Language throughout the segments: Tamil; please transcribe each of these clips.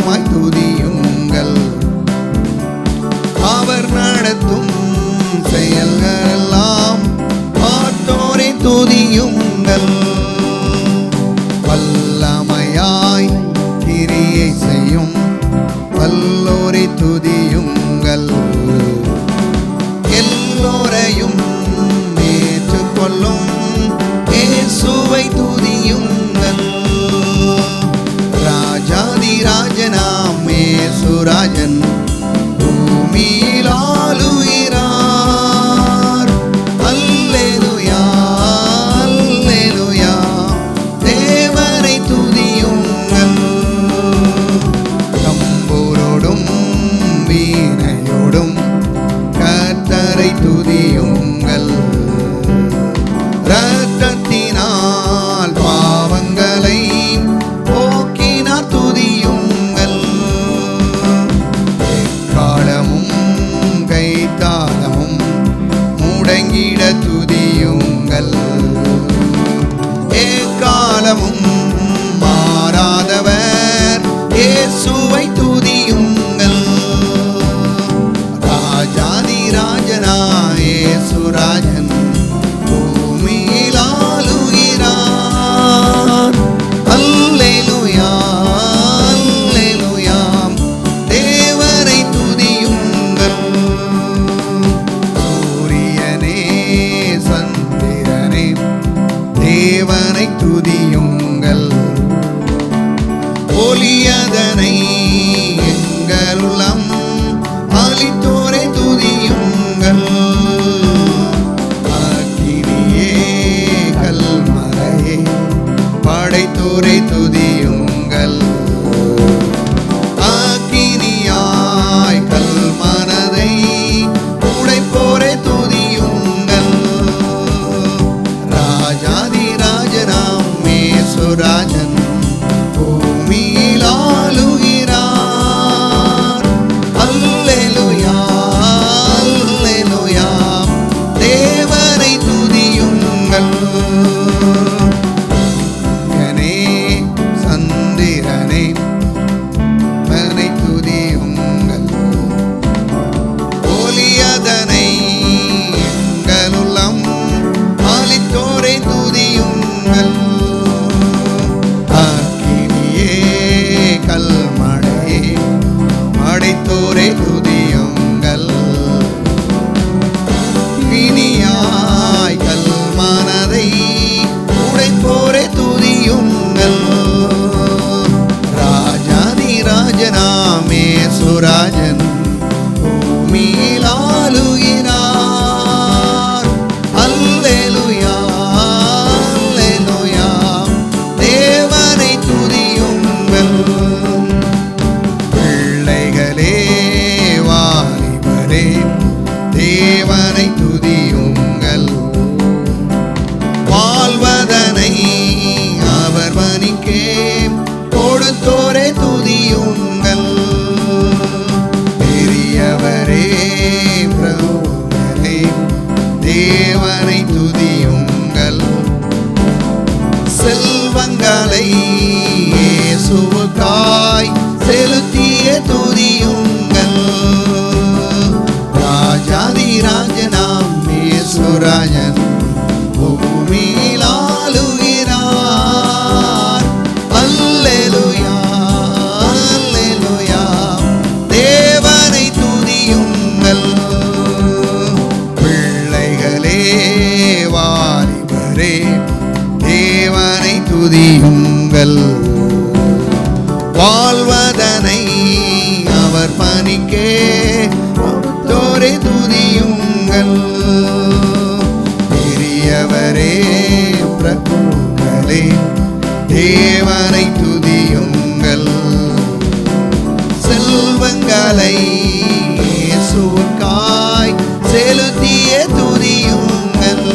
சத்தமாய் துதியுங்கள். அவர் நடத்தும் செயல்களெல்லாம் பார்த்தோரை துதியுங்கள். வல்லமையாய் கிரியை செய்யும் வல்லோரை துதியுங்கள். எல்லோரையும் ஏற்றுக்கொள்ளும் இயேசுவை துதியுங்கள். ராஜாதி ராஜனாம் இயேசுராஜன் பூமியில் ஆளுகிறார். அல்லேலூயா அல்லேலூயா தேவனை துதியுங்கள். தம்புரோடும் வீணையோடும் கர்த்தரை துதியுங்கள். இரத்தத்தினால் பாவங்களை போக்கினார் துதியுங்கள். எக்காலமும் கைத்தாளமும் முடங்கிட துதியுங்கள். எக்காலமும் மாறாதவர் இயேசுவை துதியுங்கள். ராஜாதி ராஜனாய் இயேசுராஜன் பூமியில் ஆளுகிறார். அல்லேலூயா அல்லேலூயா தேவனை துதியுங்கள். சூரியனே சந்திரனே தேவனை துதியுங்கள். ஒளியதனை எங்கள் உள்ளம் அளித்தோரை துதியுங்கள். அக்கினியே கல்மலையே படைத்தோரை துதியுங்கள். அக்கினியாய் கல்மனதை உடைப்போரை துதியுங்கள். ராஜாதி ராஜனாம் இயேசுராஜன் பூமியில் ஆளுகிறார். அல்லேலூயா அல்லேலூயா தேவனை துதியுங்கள். சூரியனே சந்திரனே தேவனை துதியுங்கள். ஒளியதனை எங்கள் உள்ளம் அளித்தோரை துதியுங்கள். அக்கினியே கல்மழையே படைத்தோரை துதியுங்கள். இனியாய் கல்மனதை உடைப்போரை துதியுங்கள். ராஜாதி ராஜனாம் இயேசுராஜன் பூமியில் ஆளுகிறார். அல்லேலூயா அல்லேலூயா தேவனை துதியுங்கள். பிள்ளைகளே வாலிபரே தேவனை துதியுங்கள். வாழ்வதனை அவர் பணிக்கே கொடுத்தோரை துதியுங்கள். பெரியவரே பிரபுவே தேவனை துதியுங்கள். செல்வங்களை இயேசுவுக்காய் செலுத்திய துதியுங்கள். ராஜாதி ராஜனாம் இயேசுராஜன் பூமியில் ஆளுகிறார். அல்லேலூயா அல்லேலூயா தேவனை துதியுங்கள். பிள்ளைகளே வாலிபரே தேவனை துதியுங்கள். வாழ்வதனை அவர் பணிக்கே தோரை துதியுங்கள். பெரியவரே பிரபுக்களே தேவனை துதியுங்கள். செல்வங்களை இயேசுவுக்காய் செலுத்திய துதியுங்கள்.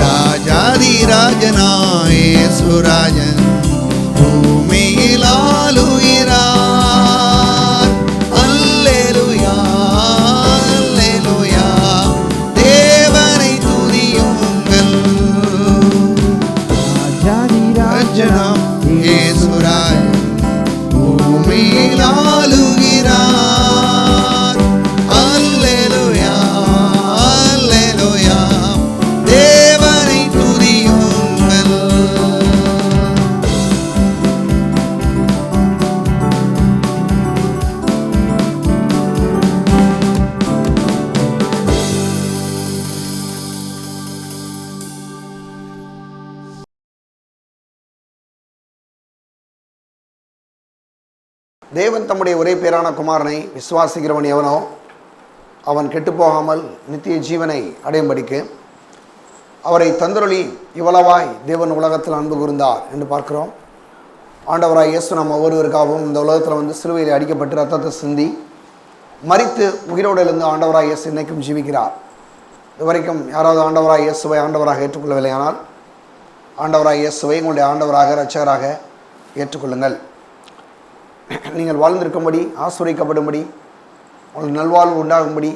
ராஜாதி ராஜனாய் இயேசுராஜன் பூமியில் ஆளுகிறார். அல்லேலூயா அல்லேலூயா தேவனை துதியுங்கள். ராஜாதி ராஜனாம் இயேசுராஜன் தேவன் தம்முடைய ஒரே பேரான குமாரனை விசுவாசிக்கிறவன் எவனோ அவன் கெட்டுப்போகாமல் நித்திய ஜீவனை அடையும்படிக்கு அவரை தந்தருளி இவ்வளவாய் தேவன் உலகத்தில் அன்பு கூர்ந்தார் என்று பார்க்கிறோம். ஆண்டவராய் இயேசு நம்ம ஒவ்வொருவருக்காகவும் இந்த உலகத்தில் சிலுவையில் அடிக்கப்பட்டு ரத்தத்தை சிந்தி மரித்து உயிரோடு எழுந்து ஆண்டவராய் இயேசு இன்னைக்கும் ஜீவிக்கிறார். இதுவரைக்கும் யாராவது ஆண்டவராய் இயேசுவை ஆண்டவராக ஏற்றுக்கொள்ளவில்லையானால் ஆண்டவராய் இயேசுவை உங்களுடைய ஆண்டவராக இரட்சகராக ஏற்றுக்கொள்ளுங்கள். நீங்கள் வாழ்ந்திருக்கும்படி, ஆசீர்வதிக்கப்படும்படி, உங்களுக்கு நல்வாழ்வு உண்டாகும்படி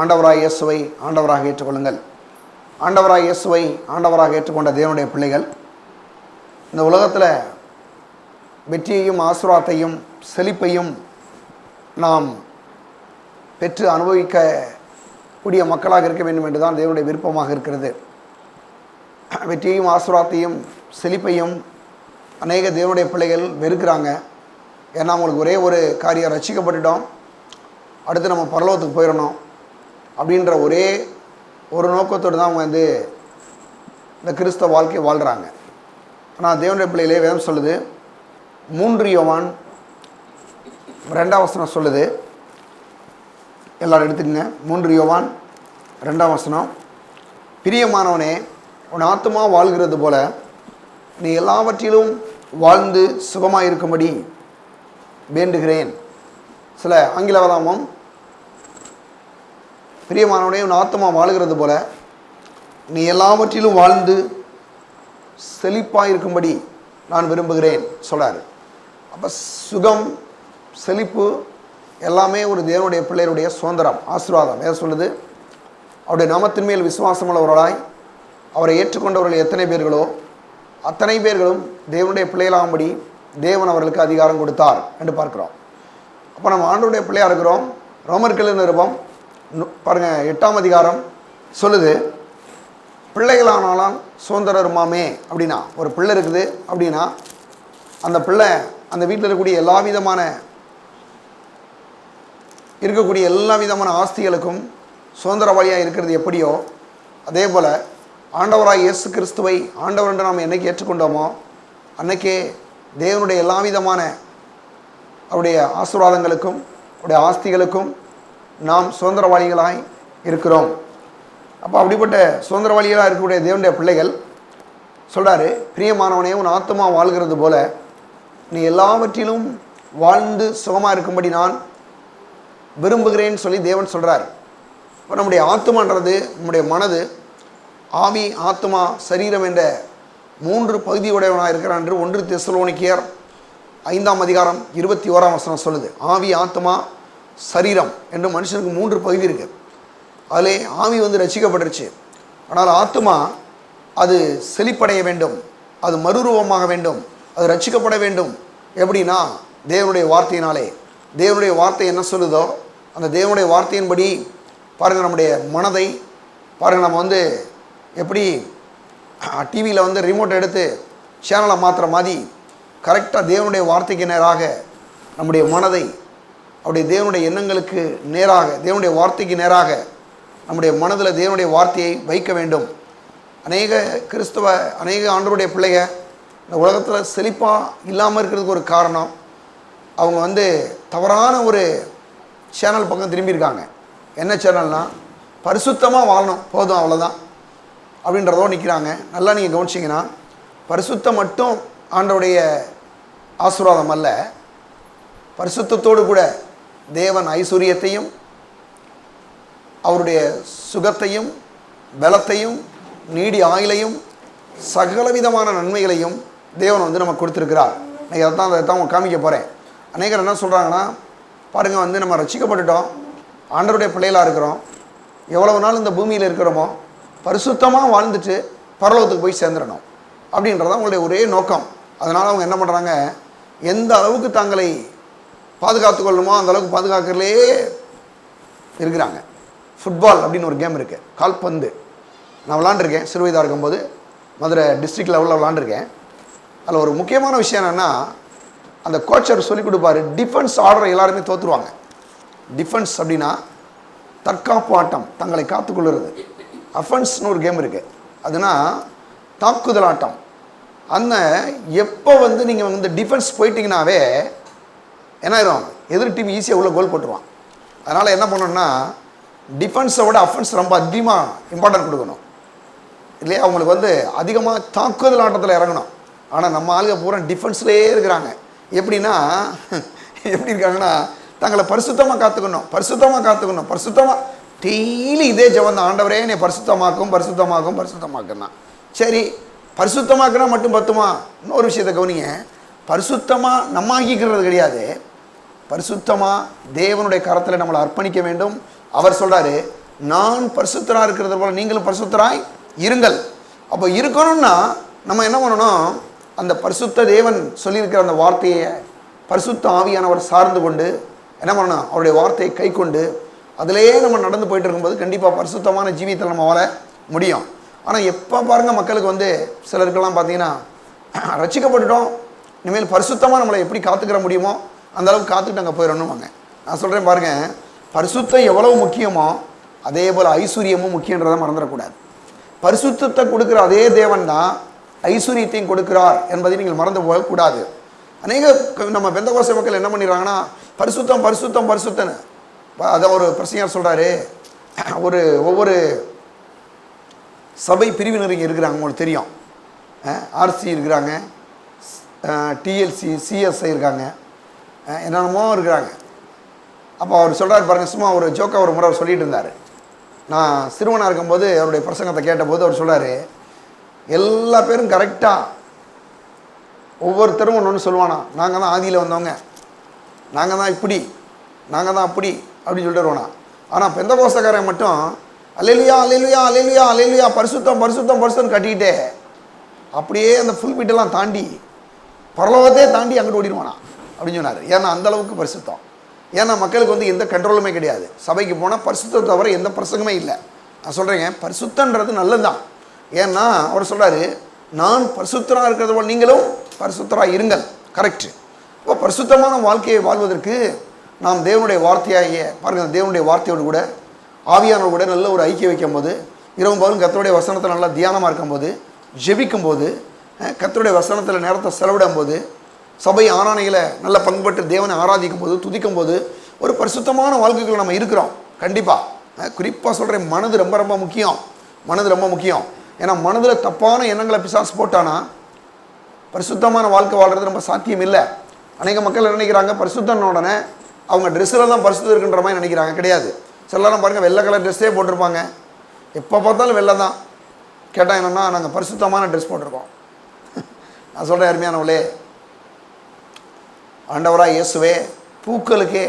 ஆண்டவராய் இயேசுவை ஆண்டவராக ஏற்றுக்கொள்ளுங்கள். ஆண்டவராய் இயேசுவை ஆண்டவராக ஏற்றுக்கொண்ட தேவனுடைய பிள்ளைகள் இந்த உலகத்தில் வெற்றியையும் ஆசீர்வாதத்தையும் செழிப்பையும் நாம் பெற்று அனுபவிக்கக்கூடிய மக்களாக இருக்க வேண்டும் என்று தான் தேவனுடைய விருப்பமாக இருக்கிறது. வெற்றியையும் ஆசீர்வாதத்தையும் செழிப்பையும் அநேக தேவனுடைய பிள்ளைகள் வெறுக்கிறாங்க. ஏன்னா அவங்களுக்கு ஒரே ஒரு காரியம், ரட்சிக்கப்பட்டுட்டோம், அடுத்து நம்ம பரலோகத்துக்கு போயிடணும் அப்படின்ற ஒரே ஒரு நோக்கத்தோடு தான் அவங்க இந்த கிறிஸ்தவ வாழ்க்கையை வாழ்கிறாங்க. ஆனால் தேவனுடைய பிள்ளைகளே வேதம் சொல்லுது, 3 யோவான் 2 சொல்லுது, எல்லாரும் எடுத்துக்கங்க. 3 யோவான் 2 பிரியமானவனே, உன் ஆத்துமா வாழ்கிறது போல நீ எல்லாவற்றிலும் வாழ்ந்து சுகமாக இருக்கும்படி வேண்டுகிறேன். சில ஆங்கில வேதாகமம், பிரியமானவனே உன் ஆத்துமா வாழ்கிறது போல நீ எல்லாவற்றிலும் வாழ்ந்து செழிப்பாக இருக்கும்படி நான் விரும்புகிறேன் சொல்கிறார். அப்போ சுகம், செழிப்பு எல்லாமே ஒரு தேவனுடைய பிள்ளைகளுடைய சுதந்திரம், ஆசீர்வாதம். ஏன் சொல்லுது? அவருடைய நாமத்தின் மேல் விசுவாசம் உள்ளவர்களாய் அவரை ஏற்றுக்கொண்டவர்கள் எத்தனை பேர்களோ அத்தனை பேர்களும் தேவனுடைய பிள்ளைகளாகும்படி தேவன் அவர்களுக்கு அதிகாரம் கொடுத்தார் என்று பார்க்கிறோம். அப்போ நம்ம ஆண்டவருடைய பிள்ளையாக இருக்கிறோம். ரோமர்கள் நிருபம் பாருங்கள் 8ஆம் அதிகாரம் சொல்லுது, பிள்ளைகளானாலும் சுதந்திரருமாமே. அப்படின்னா ஒரு பிள்ளை இருக்குது அப்படின்னா அந்த பிள்ளை அந்த வீட்டில் இருக்கக்கூடிய எல்லா விதமான ஆஸ்திகளுக்கும் சுதந்திரவாளியாக இருக்கிறது எப்படியோ அதே போல் ஆண்டவராய் இயேசு கிறிஸ்துவை ஆண்டவர் என்று நாம் என்னைக்கு ஏற்றுக்கொண்டோமோ அன்னைக்கே தேவனுடைய எல்லா விதமான அவருடைய ஆசீர்வாதங்களுக்கும் அவருடைய ஆஸ்திகளுக்கும் நாம் சுதந்திரவாளிகளாய் இருக்கிறோம். அப்போ அப்படிப்பட்ட சுதந்திரவாளிகளாக இருக்கக்கூடிய தேவனுடைய பிள்ளைகள் சொல்கிறாரு, பிரியமானவனே உன் ஆத்துமா வாழ்கிறது போல நீ எல்லாவற்றிலும் வாழ்ந்து சுகமாக இருக்கும்படி நான் விரும்புகிறேன்னு சொல்லி தேவன் சொல்கிறார். இப்போ நம்முடைய ஆத்துமான்றது நம்முடைய மனது, ஆவி, ஆத்மா, சரீரம் என்ற 3 பகுதியுடையவனாக இருக்கிறான் என்று 1 தெசலோனிக்கேயர் 5ஆம் அதிகாரம் 21 சொல்லுது. ஆவி, ஆத்மா, சரீரம் என்று மனுஷனுக்கு 3 பகுதி இருக்குது. அதிலே ஆவி ரட்சிக்கப்பட்டுருச்சு. ஆனால் ஆத்மா அது செழிப்படைய வேண்டும், அது மறுரூபமாக வேண்டும், அது ரட்சிக்கப்பட வேண்டும். எப்படின்னா தேவனுடைய வார்த்தையினாலே. தேவனுடைய வார்த்தை என்ன சொல்லுதோ அந்த தேவனுடைய வார்த்தையின்படி பாருங்கள் நம்முடைய மனதை பாருங்கள். நம்ம எப்படி டிவியில் ரிமோட் எடுத்து சேனலை மாற்றுற மாதிரி கரெக்டாக தேவனுடைய வார்த்தைக்கு நேராக நம்முடைய மனதை அவருடைய தேவனுடைய எண்ணங்களுக்கு நேராக, தேவனுடைய வார்த்தைக்கு நேராக நம்முடைய மனதில் தேவனுடைய வார்த்தையை வைக்க வேண்டும். அநேக ஆண்டவருடைய பிள்ளைங்க இந்த உலகத்தில் செழிப்பாக இல்லாமல் இருக்கிறதுக்கு ஒரு காரணம், அவங்க தவறான ஒரு சேனல் பக்கம் திரும்பியிருக்காங்க. என்ன சேனல்னால் பரிசுத்தமாக வாழணும் போதும் அவ்வளோதான் அப்படின்றதோ நிற்கிறாங்க. நல்லா நீங்கள் கவனிச்சிங்கன்னா பரிசுத்தம் மட்டும் ஆண்டவருடைய ஆசீர்வாதம் அல்ல, பரிசுத்தத்தோடு கூட தேவன் ஐஸ்வர்யத்தையும் அவருடைய சுகத்தையும் பலத்தையும் நீடி ஆயுளையும் சகலவிதமான நன்மைகளையும் தேவன் நமக்கு கொடுத்துருக்கிறார். இன்றைக்கி அதைத்தான் அவங்க காமிக்க போகிறேன். அநேகர் என்ன சொல்கிறாங்கன்னா, பாருங்கள் நம்ம ரட்சிக்கப்பட்டுட்டோம், ஆண்டவருடைய பிள்ளைகளாக இருக்கிறோம், எவ்வளவு நாள் இந்த பூமியில் இருக்கிறோமோ பரிசுத்தமாக வாழ்ந்துட்டு பரலோகத்துக்கு போய் சேர்ந்துடணும் அப்படின்றதான் அவங்களுடைய ஒரே நோக்கம். அதனால் அவங்க என்ன பண்ணுறாங்க, எந்த அளவுக்கு தங்களை பாதுகாத்து கொள்ளணுமோ அந்த அளவுக்கு பாதுகாக்கிறதுலே இருக்கிறாங்க. ஃபுட்பால் அப்படின்னு ஒரு கேம் இருக்குது, கால்பந்து. நான் விளாண்டுருக்கேன் சிறு வயதாக இருக்கும்போது, மதுரை டிஸ்ட்ரிக்ட் லெவலில் விளாண்டுருக்கேன். அதில் ஒரு முக்கியமான விஷயம் என்னென்னா, அந்த கோச்சர் சொல்லிக் கொடுப்பார், டிஃபென்ஸ் ஆர்டரை எல்லாருமே தோற்றுருவாங்க. டிஃபென்ஸ் அப்படின்னா தற்காப்பு ஆட்டம், தங்களை காத்துக்கொள்ளுறது. அஃபென்ஸ்னு ஒரு கேம் இருக்குது, அதுனா தாக்குதல் ஆட்டம். அந்த எப்போ நீங்கள் டிஃபென்ஸ் போயிட்டீங்கன்னாவே என்ன ஆயிரும், எதிர் டீம் ஈஸியாக உள்ள கோல் போட்டுருவான். அதனால் என்ன பண்ணணும்னா டிஃபென்ஸை விட அஃபென்ஸ் ரொம்ப அதிகமாக இம்பார்ட்டன்ட் கொடுக்கணும் இல்லையா. அவங்களுக்கு வந்து அதிகமாக தாக்குதல் ஆட்டத்தில் இறங்கணும். ஆனால் நம்ம ஆளுங்க பூரா டிஃபென்ஸ்லேயே இருக்கிறாங்க. எப்படின்னா எப்படி இருக்காங்கன்னா, தங்களை பரிசுத்தமாக காத்துக்கணும். டெய்லி இதே ஜெபம் தான், ஆண்டவரே என்னை பரிசுத்தமாக்கும் தான். சரி, பரிசுத்தமாக்குனா மட்டும் பத்துமா? இன்னொரு விஷயத்தை கவனிங்க, பரிசுத்தமாக நம்ம ஆக்கிக்கிறது கிடையாது. பரிசுத்தமாக தேவனுடைய கரத்தில் நம்மளை அர்ப்பணிக்க வேண்டும். அவர் சொல்கிறாரு, நான் பரிசுத்தராக இருக்கிறது போல நீங்களும் பரிசுத்தராய் இருங்கள். அப்போ இருக்கணும்னா நம்ம என்ன பண்ணணும், அந்த பரிசுத்த தேவன் சொல்லியிருக்கிற அந்த வார்த்தையை பரிசுத்த ஆவியானவர் சார்ந்து கொண்டு என்ன பண்ணணும், அவருடைய வார்த்தையை கை கொண்டு அதிலேயே நம்ம நடந்து போயிட்டு இருக்கும்போது கண்டிப்பாக பரிசுத்தமான ஜீவியத்தில் நம்ம வாழ முடியும். ஆனால் எப்போ பாருங்கள் மக்களுக்கு வந்து சிலருக்கெல்லாம் பார்த்தீங்கன்னா, ரட்சிக்கப்பட்டுட்டோம், இனிமேல் பரிசுத்தமாக நம்மளை எப்படி காத்துக்கிற முடியுமோ அந்த அளவுக்கு காத்துக்கிட்டு அங்கே போயிடணுமாங்க. நான் சொல்கிறேன் பாருங்கள், பரிசுத்தம் எவ்வளவு முக்கியமோ அதே போல் ஐஸ்வர்யமும் முக்கியன்றதை மறந்துடக்கூடாது. பரிசுத்தத்தை கொடுக்குற அதே தேவன் தான் ஐஸ்வர்யத்தையும் கொடுக்கிறார் என்பதை நீங்கள் மறந்து போகக்கூடாது. அநேக நம்ம பெந்தகோஸ்தே மக்கள் என்ன பண்ணிடுறாங்கன்னா, பரிசுத்தன்னு அதை ஒரு பிரசங்கர் சொல்கிறாரு. ஒவ்வொரு சபை பிரிவினர் இங்கே இருக்கிறாங்க, உங்களுக்கு தெரியும். ஆர்சி இருக்கிறாங்க, டிஎல்சி, சிஎஸ்ஐ இருக்காங்க, என்னென்னமோ இருக்கிறாங்க. அப்போ அவர் சொல்கிறார் பாருங்கள், சும்மா ஒரு ஜோக்காக ஒரு முறை அவர் சொல்லிட்டு இருந்தார். நான் சிறுவனாக இருக்கும்போது அவருடைய பிரசங்கத்தை கேட்டபோது அவர் சொல்கிறார், எல்லா பேரும் கரெக்டாக ஒவ்வொருத்தரும் ஒன்று சொல்லுவானா, நாங்கள் தான் ஆதியில் வந்தவங்க, நாங்கள் தான் இப்படி, நாங்கள் தான் அப்படி அப்படின்னு சொல்லிட்டு வருவானா. ஆனால் பெந்தகோஸ்தேக்காரன் மட்டும் அல்லேலூயா பரிசுத்தம் கட்டிக்கிட்டே அப்படியே அந்த ஃபுல் பீட்டெல்லாம் தாண்டி பரலோகத்தையே தாண்டி அங்கிட்டு ஓடிடுவானா அப்படின்னு சொன்னார். ஏன்னா அந்தளவுக்கு பரிசுத்தம். ஏன்னா மக்களுக்கு வந்து எந்த கண்ட்ரோலுமே கிடையாது. சபைக்கு போனால் பரிசுத்தத்தை தவிர எந்த பிரசங்கமே இல்லை. நான் சொல்கிறேங்க, பரிசுத்தன்றது நல்லது தான். ஏன்னா அவர் சொல்கிறாரு, நான் பரிசுத்தராக இருக்கிறது போல் நீங்களும் பரிசுத்தராக இருங்கள். கரெக்டு. இப்போ பரிசுத்தமான வாழ்க்கையை வாழ்வதற்கு நாம் தேவனுடைய வார்த்தையாகிய பாருங்கள், தேவனுடைய வார்த்தையோடு கூட ஆவியானோடு கூட நல்ல ஒரு ஐக்கியம் வைக்கும்போது, இரவு பகலும் கர்த்தருடைய வசனத்தை நல்லா தியானமாக இருக்கும்போது, ஜெபிக்கும்போது, கர்த்தருடைய வசனத்தில் நேரத்தை செலவிடும் போது, சபை ஆராதனைகளை நல்ல பங்குபட்டு தேவனை ஆராதிக்கும் போது, துதிக்கும் போது ஒரு பரிசுத்தமான வாழ்க்கைகள் நம்ம இருக்கிறோம். கண்டிப்பாக குறிப்பாக சொல்கிறேன், மனது ரொம்ப முக்கியம். ஏன்னா மனதில் தப்பான எண்ணங்களை பிசாசு போட்டானா பரிசுத்தமான வாழ்க்கை வாழ்கிறது ரொம்ப சாத்தியம் இல்லை. அநேக மக்கள் நினைக்கிறாங்க பரிசுத்தன உடனே அவங்க ட்ரெஸ்ஸில் தான் பரிசுத்தம் இருக்குன்ற மாதிரி நினைக்கிறாங்க. கிடையாது. சிலரும் பாருங்கள், வெள்ளை கலர் ட்ரெஸ்ஸே போட்டிருப்பாங்க, எப்போ பார்த்தாலும் வெள்ளை தான். கேட்டால் என்னென்னா, நாங்கள் பரிசுத்தமான ட்ரெஸ் போட்டிருக்கோம். நான் சொல்கிறேன் அருமையானவளே, ஆண்டவராக இயேசுவே பூக்களுக்கே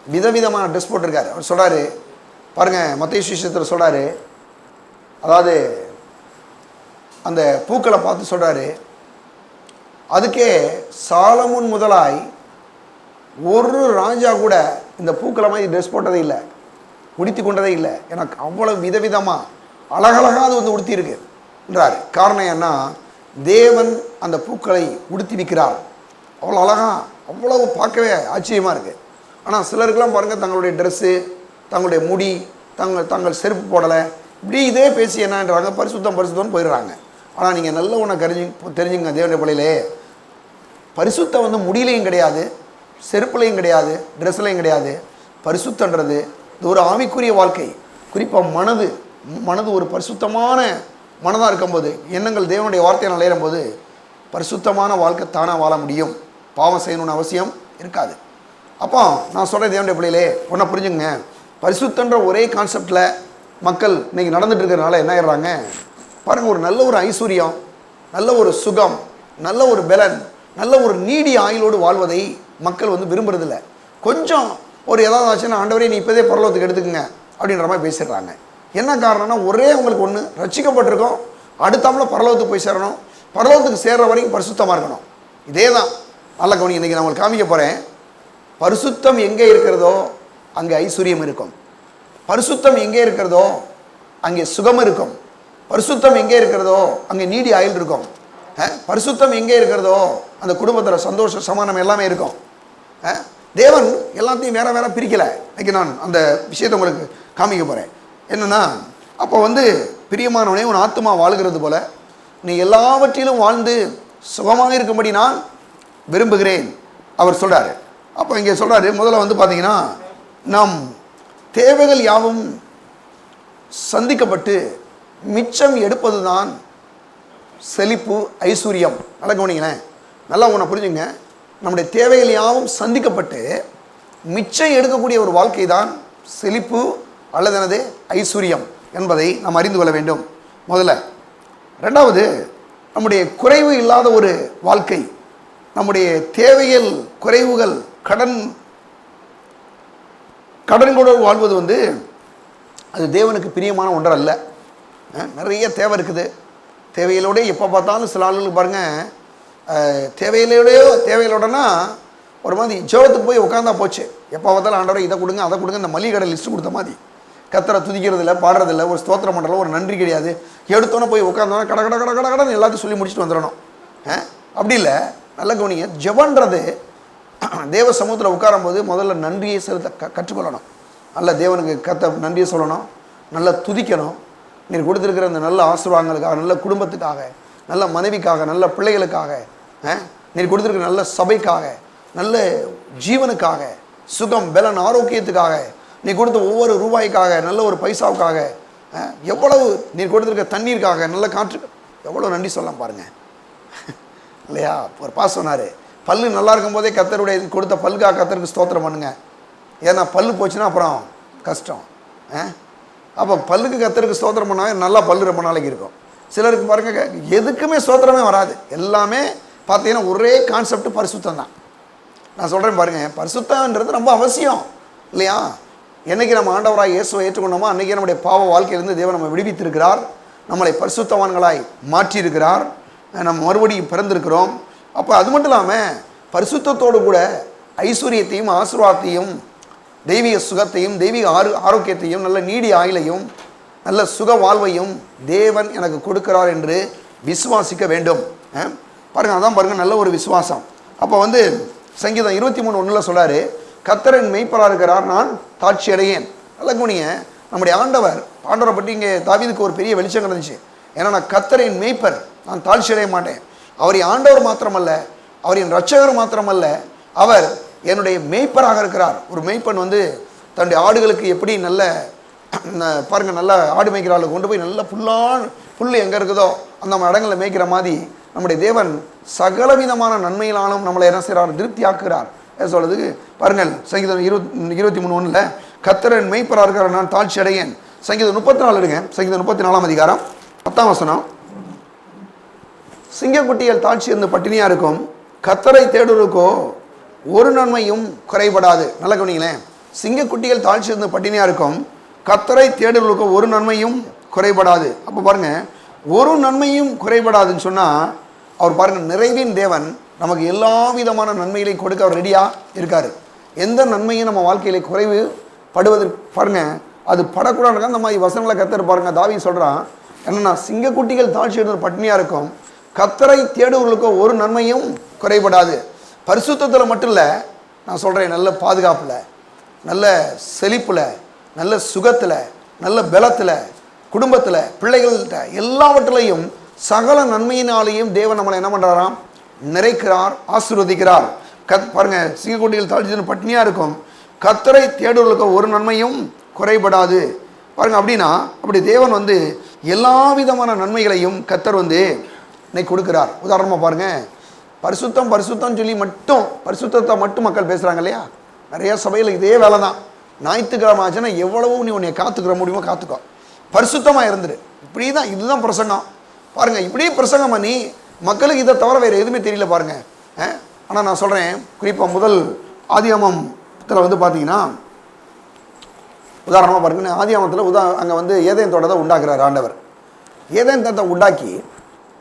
விதவிதமான ட்ரெஸ் போட்டிருக்காரு. அவர் சொல்கிறாரு பாருங்கள், மத்தேயு சுவிசேஷத்தில் சொல்கிறாரு, அதாவது அந்த பூக்களை பார்த்து சொல்கிறாரு, அதுக்கே சாலமோன் முதலாய் ஒரு ராஜா கூட இந்த பூக்களை மாதிரி ட்ரெஸ் போட்டதே இல்லை, உடுத்தி கொண்டதே இல்லை. எனக்கு அவ்வளோ விதவிதமாக அழகழகாக அது வந்து உடுத்தி இருக்கு என்றார். காரணம் என்ன, தேவன் அந்த பூக்களை உடுத்தி விற்கிறார். அவ்வளோ அழகாக, அவ்வளவு பார்க்கவே ஆச்சரியமாக இருக்குது. ஆனால் சிலருக்கெல்லாம் பாருங்கள், தங்களுடைய ட்ரெஸ்ஸு, தங்களுடைய முடி, தங்கள் செருப்பு போடலை, இப்படி இதே பேசி என்னன்றாங்க, பரிசுத்தம்னு போயிடுறாங்க. ஆனால் நீங்கள் நல்ல ஒன்று தெரிஞ்சுங்க, தேவனுடைய பிள்ளையிலே, பரிசுத்தம் வந்து முடியிலையும் கிடையாது, செருப்புலையும் கிடையாது, ட்ரெஸ்லையும் கிடையாது. பரிசுத்தன்றது இது ஒரு ஆவிக்குரிய வாழ்க்கை. குறிப்பாக மனது ஒரு பரிசுத்தமான மனதாக இருக்கும்போது, எண்ணங்கள் தேவனுடைய வார்த்தையை நுழையும் போது பரிசுத்தமான வாழ்க்கை தானாக வாழ முடியும். பாவம் செய்யணும்னு அவசியம் இருக்காது. அப்போ நான் சொல்கிறேன், தேவனுடைய பிள்ளையிலே ஒன்றை புரிஞ்சுங்க, பரிசுத்தன்ற ஒரே கான்செப்டில் மக்கள் இன்றைக்கி நடந்துட்டு இருக்கிறதுனால என்ன ஆயிடுறாங்க பாருங்கள், ஒரு நல்ல ஒரு ஐஸ்வர்யம், நல்ல ஒரு சுகம், நல்ல ஒரு பலன், நல்ல ஒரு நீடி ஆயுளோடு வாழ்வதை மக்கள் வந்து விரும்புறதில்ல. கொஞ்சம் ஒரு ஏதாவது ஆச்சுன்னா, ஆண்டவரே நீ இப்போதே பரலோகத்துக்கு எடுத்துக்கங்க அப்படின்ற மாதிரி பேசிடுறாங்க. என்ன காரணம்னா, ஒரே உங்களுக்கு ஒன்று, ரட்சிக்கப்பட்டிருக்கோம், அடுத்தாப்புல பரலோகத்துக்கு போய் சேரணும், பரலோகத்துக்கு சேர்ற வரைக்கும் பரிசுத்தமாக இருக்கணும். இதே தான். நல்ல கவனி, இன்றைக்கி நான் உங்களுக்கு காமிக்க போகிறேன். பரிசுத்தம் எங்கே இருக்கிறதோ அங்கே ஐஸ்வர்யம் இருக்கும். பரிசுத்தம் எங்கே இருக்கிறதோ அங்கே சுகம் இருக்கும். பரிசுத்தம் எங்கே இருக்கிறதோ அங்கே நீடி ஆயுள் இருக்கும். பரிசுத்தம் எங்கே இருக்கிறதோ அந்த குடும்பத்தில் சந்தோஷம், சமாதானம் எல்லாமே இருக்கும். தேவன் எல்லாத்தையும் வேற வேற பிரிக்கலை. இன்னைக்கு நான் அந்த விஷயத்தை உங்களுக்கு காமிக்க போகிறேன். என்னென்னா, அப்போ வந்து பிரியமானவனே, உன் ஆத்மா வாழ்கிறது போல நீ எல்லாவற்றிலும் வாழ்ந்து சுகமாக இருக்கும்படி நான் விரும்புகிறேன் அவர் சொல்கிறார். அப்போ இங்கே சொல்கிறாரு, முதல்ல வந்து பார்த்தீங்கன்னா நம் தேவைகள் யாவும் சந்திக்கப்பட்டு மிச்சம் எடுப்பது தான் செழிப்பு, ஐஸ்வர்யம். நல்லா கவனிங்களேன், நல்லா உன்னை புரிஞ்சுங்க. நம்முடைய தேவைகள் யாவும் சந்திக்கப்பட்டு மிச்சம் எடுக்கக்கூடிய ஒரு வாழ்க்கை தான் செழிப்பு அல்லது எனது ஐஸ்வர்யம் என்பதை நாம் அறிந்து கொள்ள வேண்டும் முதல்ல. ரெண்டாவது, நம்முடைய குறைவு இல்லாத ஒரு வாழ்க்கை, நம்முடைய தேவைகள் குறைவுகள் கடன்கூட வாழ்வது வந்து அது தேவனுக்கு பிரியமான ஒன்றல்ல. நிறைய தேவை இருக்குது, தேவைகளோட எப்போ பார்த்தாலும் சில ஆளுகளுக்கு பாருங்கள், தேவைகளோடனா ஒரு மாதிரி ஜெபத்துக்கு போய் உட்காந்தா போச்சு, எப்போ பார்த்தாலும் ஆண்டவரை இதை கொடுங்க அதை கொடுங்க, இந்த மளிகை கடை லிஸ்ட்டு கொடுத்த மாதிரி கத்தரை துதிக்கிறதில்ல, பாடுறதில்ல, ஒரு ஸ்தோத்திரம் பண்ணுறதில்ல, ஒரு நன்றி கிடையாது. எடுத்தோன்னே போய் உட்காந்தோன்னா கட கட கட கட கடன்னு எல்லாத்தையும் சொல்லி முடிச்சுட்டு வந்துடணும். அப்படி இல்லை, நல்ல கவனிங்க. ஜெபன்றது தேவ சமூகத்தில் உட்காரும்போது முதல்ல நன்றியை செலுத்த கற்றுக்கொள்ளணும். நல்ல தேவனுக்கு நன்றியை சொல்லணும், நல்லா துதிக்கணும். நீர் கொடுத்துருக்கிற அந்த நல்ல ஆசீர்வாதங்களுக்காக, நல்ல குடும்பத்துக்காக, நல்ல மனைவிக்காக, நல்ல பிள்ளைகளுக்காக, நீர் கொடுத்துருக்கிற நல்ல சபைக்காக, நல்ல ஜீவனுக்காக, சுகம் பலன் ஆரோக்கியத்துக்காக, நீ கொடுத்த ஒவ்வொரு ரூபாய்க்காக, நல்ல ஒரு பைசாவுக்காக, எவ்வளவு நீர் கொடுத்துருக்க தண்ணீருக்காக, நல்ல காற்று, எவ்வளோ நன்றி சொல்லலாம் பாருங்கள் இல்லையா? ஒரு பாஸ் சொன்னார், பல்லு நல்லா இருக்கும் போதே கத்தருடைய கொடுத்த பல்லுக்காக கத்தருக்கு ஸ்தோத்திரம் பண்ணுங்க. ஏன்னா பல்லு போச்சுன்னா அப்புறம் கஷ்டம். அப்போ பல்லுக்கு கத்தருக்கு ஸ்தோத்திரம் பண்ணால் நல்லா பல்லு ரொம்ப நாளைக்கு இருக்கும். சிலருக்கு பாருங்க எதுக்குமே ஸ்தோத்திரமே வராது. எல்லாமே பார்த்தீங்கன்னா ஒரே கான்செப்ட் பரிசுத்தம் தான். நான் சொல்கிறேன் பாருங்கள், பரிசுத்தம்ன்றது ரொம்ப அவசியம் இல்லையா? என்றைக்கு நம்ம ஆண்டவராக இயேசுவை ஏற்றுக்கொண்டோமோ அன்றைக்கே நம்முடைய பாவ வாழ்க்கையிலிருந்து தேவன் நம்ம விடுவித்திருக்கிறார், நம்மளை பரிசுத்தவான்களாய் மாற்றியிருக்கிறார், நம்ம மறுபடியும் பிறந்திருக்கிறோம். அப்போ அது மட்டும் இல்லாமல் பரிசுத்தத்தோடு கூட ஐஸ்வர்யத்தையும் ஆசீர்வாதத்தையும் தெய்வீக சுகத்தையும் தெய்வீக ஆரோக்கியத்தையும் நல்ல நீடி ஆயுளையும் நல்ல சுக வாழ்வையும் தேவன் எனக்கு கொடுக்கிறார் என்று விசுவாசிக்க வேண்டும். பாருங்கள், அதான் பாருங்கள் நல்ல ஒரு விசுவாசம். அப்போ வந்து சங்கீதம் 23:1 சொல்கிறாரு, கர்த்தரின் மெய்ப்பராக இருக்கிறார், நான் தாட்சி அடையேன். நல்ல குணிய நம்முடைய ஆண்டவரை பற்றி இங்கே தாவீதுக்கு ஒரு பெரிய வெளிச்சம் இருந்துச்சு. ஏன்னா நான் கர்த்தரின் மெய்ப்பர், நான் தாழ்ச்சி அடைய மாட்டேன். அவர் என் ஆண்டவர் மாத்திரமல்ல, அவர் என் ரட்சகர் மாத்திரமல்ல, அவர் என்னுடைய மெய்ப்பராக இருக்கிறார். ஒரு மெய்ப்பன் வந்து தன்னுடைய ஆடுகளுக்கு எப்படி நல்ல பாருங்கள் நல்ல ஆடு மேய்க்கிற ஆளுக்கு கொண்டு போய் நல்ல புல் எங்கே இருக்குதோ அந்த இடங்களில் மேய்க்கிற மாதிரி நம்முடைய தேவன் சகலவிதமான நன்மையிலாலும் நம்மளை என்ன செய்கிறார், திருப்தி ஆக்குகிறார். சொல்றதுக்கு பாருங்கள், சங்கீதம் 23:1 கர்த்தரின் மெய்ப்பராக இருக்கிறார், நான் தாழ்ச்சி அடையேன். சங்கீதம் 34 எடுங்க, சங்கீதம் 34 அதிகாரம் 10ஆம் வசனம். சிங்கக்குட்டிகள் தாழ்ச்சி இருந்து பட்டினியாக இருக்கும், கர்த்தரை தேடுவதற்கோ ஒரு நன்மையும் குறைபடாது. நல்ல கவனிங்களேன், சிங்கக்குட்டிகள் தாழ்ச்சி இருந்து பட்டினியாக இருக்கும், கர்த்தரை தேடுவதற்கோ ஒரு நன்மையும் குறைபடாது. அப்போ பாருங்கள், ஒரு நன்மையும் குறைபடாதுன்னு சொன்னால் அவர் பாருங்கள் நிறைவின் தேவன், நமக்கு எல்லா விதமான நன்மைகளையும் கொடுக்க அவர் ரெடியாக இருக்கார். எந்த நன்மையும் நம்ம வாழ்க்கையில குறைவு படுவதற்கு பாருங்கள் அது படக்கூடாது. அந்த மாதிரி வசனங்களை கர்த்தர் பாருங்க, தாவீது சொல்கிறான் என்னன்னா, சிங்கக்குட்டிகள் தாழ்ச்சி எடுத்து பட்டினியாக இருக்கும், கர்த்தரை தேடுவர்களுக்கோ ஒரு நன்மையும் குறைபடாது. பரிசுத்தத்தில் மட்டும் இல்லை, நான் சொல்கிறேன் நல்ல பாதுகாப்பில், நல்ல செழிப்பில், நல்ல சுகத்தில், நல்ல பலத்தில், குடும்பத்தில், பிள்ளைகள்கிட்ட எல்லாவற்றிலையும் சகல நன்மையினாலேயும் தேவன் நம்மளை என்ன பண்ணுறாராம், நிறைக்கிறார், ஆசீர்வதிக்கிறார். பாருங்க, சிங்கக்குட்டிகள் தாழ்ச்சி பட்டினியாக இருக்கும், கர்த்தரை தேடுவர்களுக்கு ஒரு நன்மையும் குறைபடாது. பாருங்க, அப்படின்னா அப்படி தேவன் வந்து எல்லா விதமான நன்மைகளையும் கர்த்தர் வந்து இன்னைக்கு கொடுக்குறார். உதாரணமாக பாருங்க, பரிசுத்தம் பரிசுத்தம் சொல்லி மட்டும் பரிசுத்தத்தை மட்டும் மக்கள் பேசுகிறாங்க இல்லையா? நிறைய சபையில் இதே வேலை தான். ஞாயிற்றுக்கிழமை ஆச்சுன்னா எவ்வளவோ நீ உன்னை காத்துக்கிற முடியுமோ காத்துக்கோ, பரிசுத்தமாக இருந்துரு. இப்படி தான், இதுதான் பிரசங்கம். பாருங்கள், இப்படியே பிரசங்கம் பண்ணி மக்களுக்கு இதை தவிர வேறு எதுவுமே தெரியல பாருங்கள். ஆனால் நான் சொல்கிறேன், குறிப்பாக முதல் ஆதியாமத்தில் வந்து பார்த்தீங்கன்னா உதாரணமாக பாருங்க, ஆதியாமத்தில் அங்கே வந்து ஏதேன் தோட்டத்தை உண்டாக்குறாரு ஆண்டவர். ஏதேன் தோட்டத்தை உண்டாக்கி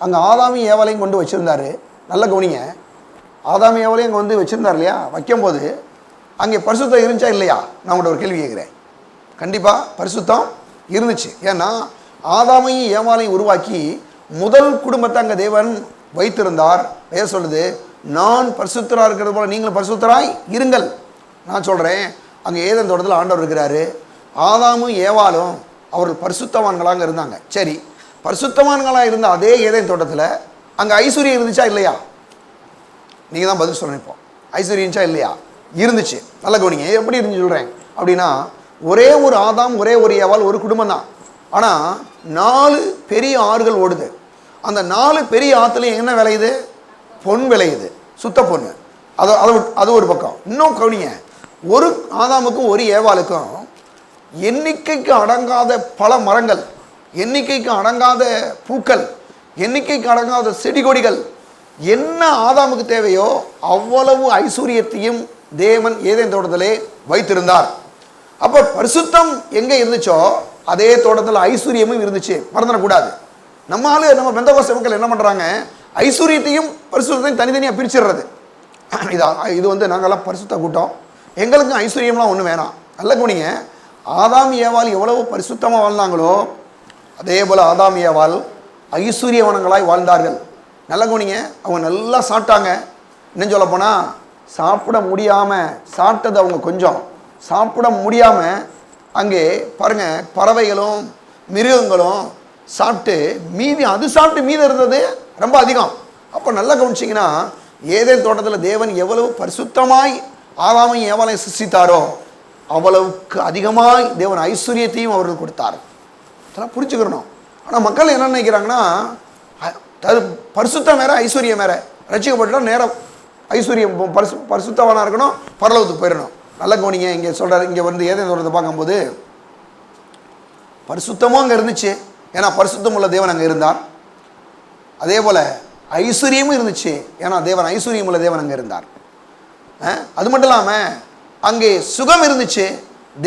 அங்கே ஆதாமியும் ஏவாளையும் கொண்டு வச்சுருந்தாரு. நல்ல கவனிங்க, ஆதாமி ஏவாளையும் அங்கே வந்து வச்சுருந்தார் இல்லையா? வைக்கும்போது அங்கே பரிசுத்தம் இருந்துச்சா இல்லையா? நான் உங்கள்கிட்ட ஒரு கேள்வி கேட்குறேன். கண்டிப்பாக பரிசுத்தம் இருந்துச்சு. ஏன்னா ஆதாமையும் ஏவாளையும் உருவாக்கி முதல் குடும்பத்தை அங்கே தேவன் வைத்திருந்தார். வேதம் சொல்லுது, நான் பரிசுத்தராக இருக்கிறது போல நீங்களும் பரிசுத்தராய் இருங்கள். நான் சொல்கிறேன், அங்கே ஏதேன் தோட்டத்தில் ஆண்டவர் இருக்கிறாரு. ஆதாமும் ஏவாளும் அவர்கள் பரிசுத்தவான்களாக இருந்தாங்க. சரி, பரிசுத்தவான்களாக இருந்த அதே ஏதேன் தோட்டத்தில் அங்கே ஐஸ்வர்யம் இருந்துச்சா இல்லையா? நீங்கள் தான் பதில் சொல்லணும். இப்போ ஐஸ்வர்யம் இருந்துச்சா இல்லையா? இருந்துச்சு. நல்ல கவனிங்க, எப்படி இருந்து சொல்கிறேன் அப்படின்னா, ஒரே ஒரு ஆதாம், ஒரே ஒரு ஏவாள், ஒரு குடும்பம் தான். ஆனால் 4 பெரிய ஆறுகள் ஓடுது. அந்த 4 பெரிய ஆற்றுலையும் என்ன விளையுது? பொன் விளையுது, சுத்த பொண்ணு. அது ஒரு பக்கம். இன்னும் கவனிங்க, ஒரு ஆதாமுக்கும் ஒரு ஏவாளுக்கும் எண்ணிக்கைக்கு அடங்காத பல மரங்கள், எண்ணிக்கைக்கு அடங்காத பூக்கள், எண்ணிக்கைக்கு அடங்காத செடி கொடிகள், என்ன ஆதாமுக்கு தேவையோ அவ்வளவு ஐஸ்வர்யத்தையும் தேவன் ஏதேன் தோட்டத்திலே வைத்திருந்தார். அப்போ பரிசுத்தம் எங்கே இருந்துச்சோ அதே தோட்டத்தில் ஐஸ்வர்யமும் இருந்துச்சு, மறந்துடக்கூடாது. நம்ம பெந்தகோஸ்தே மக்கள் என்ன பண்ணுறாங்க, ஐஸ்வர்யத்தையும் பரிசுத்தையும் தனித்தனியாக பிரிச்சிடுறது. இது நாங்கள்லாம் பரிசுத்த கூட்டம், எங்களுக்கும் ஐஸ்வர்யம்லாம் ஒன்றும் வேணாம். நல்ல கவனிங்க, ஆதாம் ஏவாள் எவ்வளவு பரிசுத்தமாக வாழ்ந்தாங்களோ அதே போல் ஆதாம் ஏவாள் ஐஸ்வர்யவனங்களாய் வாழ்ந்தார்கள். நல்ல கவனிங்க, அவங்க நல்லா சாப்பிட்டாங்க. இன்னும் சொல்ல போனால் சாப்பிட முடியாமல் சாப்பிட்டது அவங்க கொஞ்சம், சாப்பிட முடியாமல் அங்கே பாருங்கள் பறவைகளும் மிருகங்களும் சாப்பிட்டு மீதி இருந்தது ரொம்ப அதிகம். அப்போ நல்லா கவனிச்சிங்கன்னா, ஏதேன் தோட்டத்தில் தேவன் எவ்வளவு பரிசுத்தமாய் ஆதாமையும் ஏவாளையும் சிருஷ்டித்தாரோ அவ்வளவுக்கு அதிகமாய் தேவன் ஐஸ்வர்யத்தையும் அவர்கள் கொடுத்தார். அதெல்லாம் புரிஞ்சுக்கிறணும். ஆனால் மக்கள் என்ன நினைக்கிறாங்கன்னா, பரிசுத்தம் வேற ஐஸ்வர்யம் வேற. ரட்சிக்கப்பட்டா நேரம் ஐஸ்வர்யம் பரிசுத்தவானாக இருக்கணும், பரலோகத்துக்கு போயிடணும். நல்ல கவனிங்க, இங்கே சொல்கிறார், இங்கே ஏதேன் தோட்டத்தை பார்க்கும்போது பரிசுத்தமும் அங்கே இருந்துச்சு, ஏன்னா பரிசுத்தம் உள்ள தேவன் அங்கே இருந்தார். அதே போல் ஐஸ்வர்யமும் இருந்துச்சு, ஏன்னா தேவன் ஐஸ்வர்யம் உள்ள தேவன் அங்கே இருந்தார். அது மட்டும் இல்லாமல் அங்கே சுகம் இருந்துச்சு,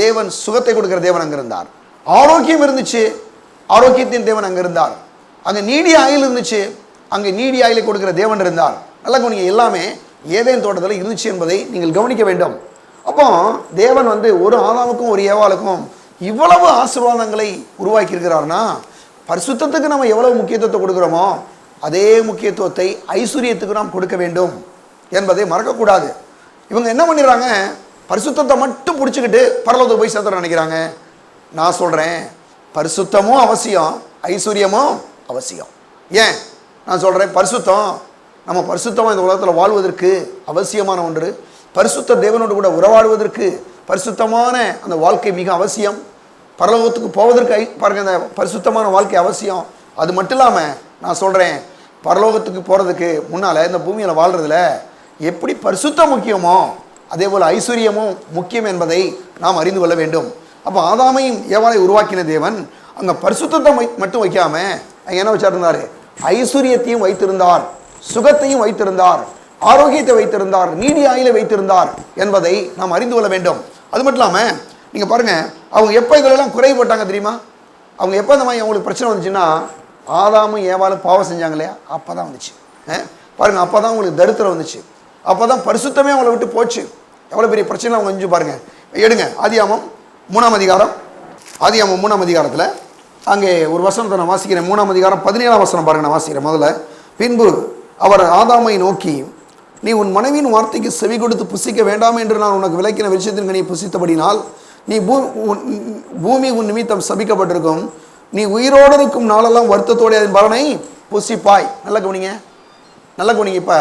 தேவன் சுகத்தை கொடுக்குற தேவன் அங்கே இருந்தார். ஆரோக்கியம் இருந்துச்சு, ஆரோக்கியத்தின் தேவன் அங்கே இருந்தார். அங்கே நீடிய ஆயில் இருந்துச்சு, அங்கே நீடிய ஆயிலை கொடுக்குற தேவன் இருந்தார். நல்ல கவனிங்க, எல்லாமே ஏதேன் தோட்டத்தில் இருந்துச்சு என்பதை நீங்கள் கவனிக்க வேண்டும். அப்போ தேவன் ஒரு ஆதாமுக்கும் ஒரு ஏவாளுக்கும் இவ்வளவு ஆசீர்வாதங்களை உருவாக்கி இருக்கிறார்னா, பரிசுத்தத்துக்கு நம்ம எவ்வளவு முக்கியத்துவத்தை கொடுக்குறோமோ அதே முக்கியத்துவத்தை ஐஸ்வர்யத்துக்கு நாம் கொடுக்க வேண்டும் என்பதை மறக்கக்கூடாது. இவங்க என்ன பண்ணிடுறாங்க, பரிசுத்தத்தை மட்டும் பிடிச்சிக்கிட்டு பரலோகத்துக்கு போய் சேர்த்து நினைக்கிறாங்க. நான் சொல்கிறேன், பரிசுத்தமும் அவசியம், ஐஸ்வர்யமும் அவசியம். ஏன் நான் சொல்கிறேன், பரிசுத்தம் நம்ம பரிசுத்தமாக இந்த உலகத்தில் வாழ்வதற்கு அவசியமான ஒன்று. பரிசுத்த தேவனோடு கூட உறவாடுவதற்கு பரிசுத்தமான அந்த வாழ்க்கை மிக அவசியம். பரலோகத்துக்கு போவதற்கு பாருங்கள், இந்த பரிசுத்தமான வாழ்க்கை அவசியம். அது மட்டும் இல்லாமல் நான் சொல்கிறேன், பரலோகத்துக்கு போகிறதுக்கு முன்னால் இந்த பூமியில் வாழ்கிறதுல எப்படி பரிசுத்தம் முக்கியமோ அதே போல் ஐஸ்வர்யமும் முக்கியம் என்பதை நாம் அறிந்து கொள்ள வேண்டும். அப்போ ஆதாமையும் ஏவாளை உருவாக்கின தேவன் அங்கே பரிசுத்தத்தை மட்டும் வைக்காமல் அங்கே என்ன வச்சிருந்தார், ஐஸ்வர்யத்தையும் வைத்திருந்தார், சுகத்தையும் வைத்திருந்தார், ஆரோக்கியத்தை வைத்திருந்தார், நீடிய ஆயிலை வைத்திருந்தார் என்பதை நாம் அறிந்து கொள்ள வேண்டும். அது மட்டும் இல்லாமல் நீங்கள் பாருங்கள், அவங்க எப்போ இதெல்லாம் குறைபட்டாங்க தெரியுமா? அவங்க எப்போ இந்த மாதிரி அவங்களுக்கு பிரச்சனை வந்துச்சுன்னா, ஆதாமும் ஏவாளும் பாவம் செஞ்சாங்க இல்லையா, அப்போ தான் வந்துச்சு. பாருங்கள், அப்போ தான் உங்களுக்கு தரித்திரம் வந்துச்சு, அப்போ தான் பரிசுத்தமே அவங்கள விட்டு போச்சு. எவ்வளோ பெரிய பிரச்சனை அவங்க செஞ்சு பாருங்கள். எடுங்க ஆதியாமம் 3ஆம் அதிகாரம், ஆதியாமம் 3ஆம் அதிகாரத்தில் அங்கே ஒரு வசனத்தை நான் வாசிக்கிறேன். 3ஆம் அதிகாரம் 17ஆம் வசனம் பாருங்கள், நான் வாசிக்கிறேன் முதல்ல. பின்பு அவர் ஆதாமை நோக்கி, நீ உன் மனைவியின் வார்த்தைக்கு செவி கொடுத்து புசிக்க வேண்டாம் என்று நான் உனக்கு விளக்கின விருட்சத்தின் கனியை புசித்தபடினால் நீ பூமி உன் நிமித்தம் சபிக்கப்பட்டிருக்கும், நீ உயிரோடு இருக்கும் நாளெல்லாம் வருத்தத்தோடைய அதன் பலனை புசிப்பாய். நல்ல கவனிங்க, நல்ல கவனிங்க. இப்போ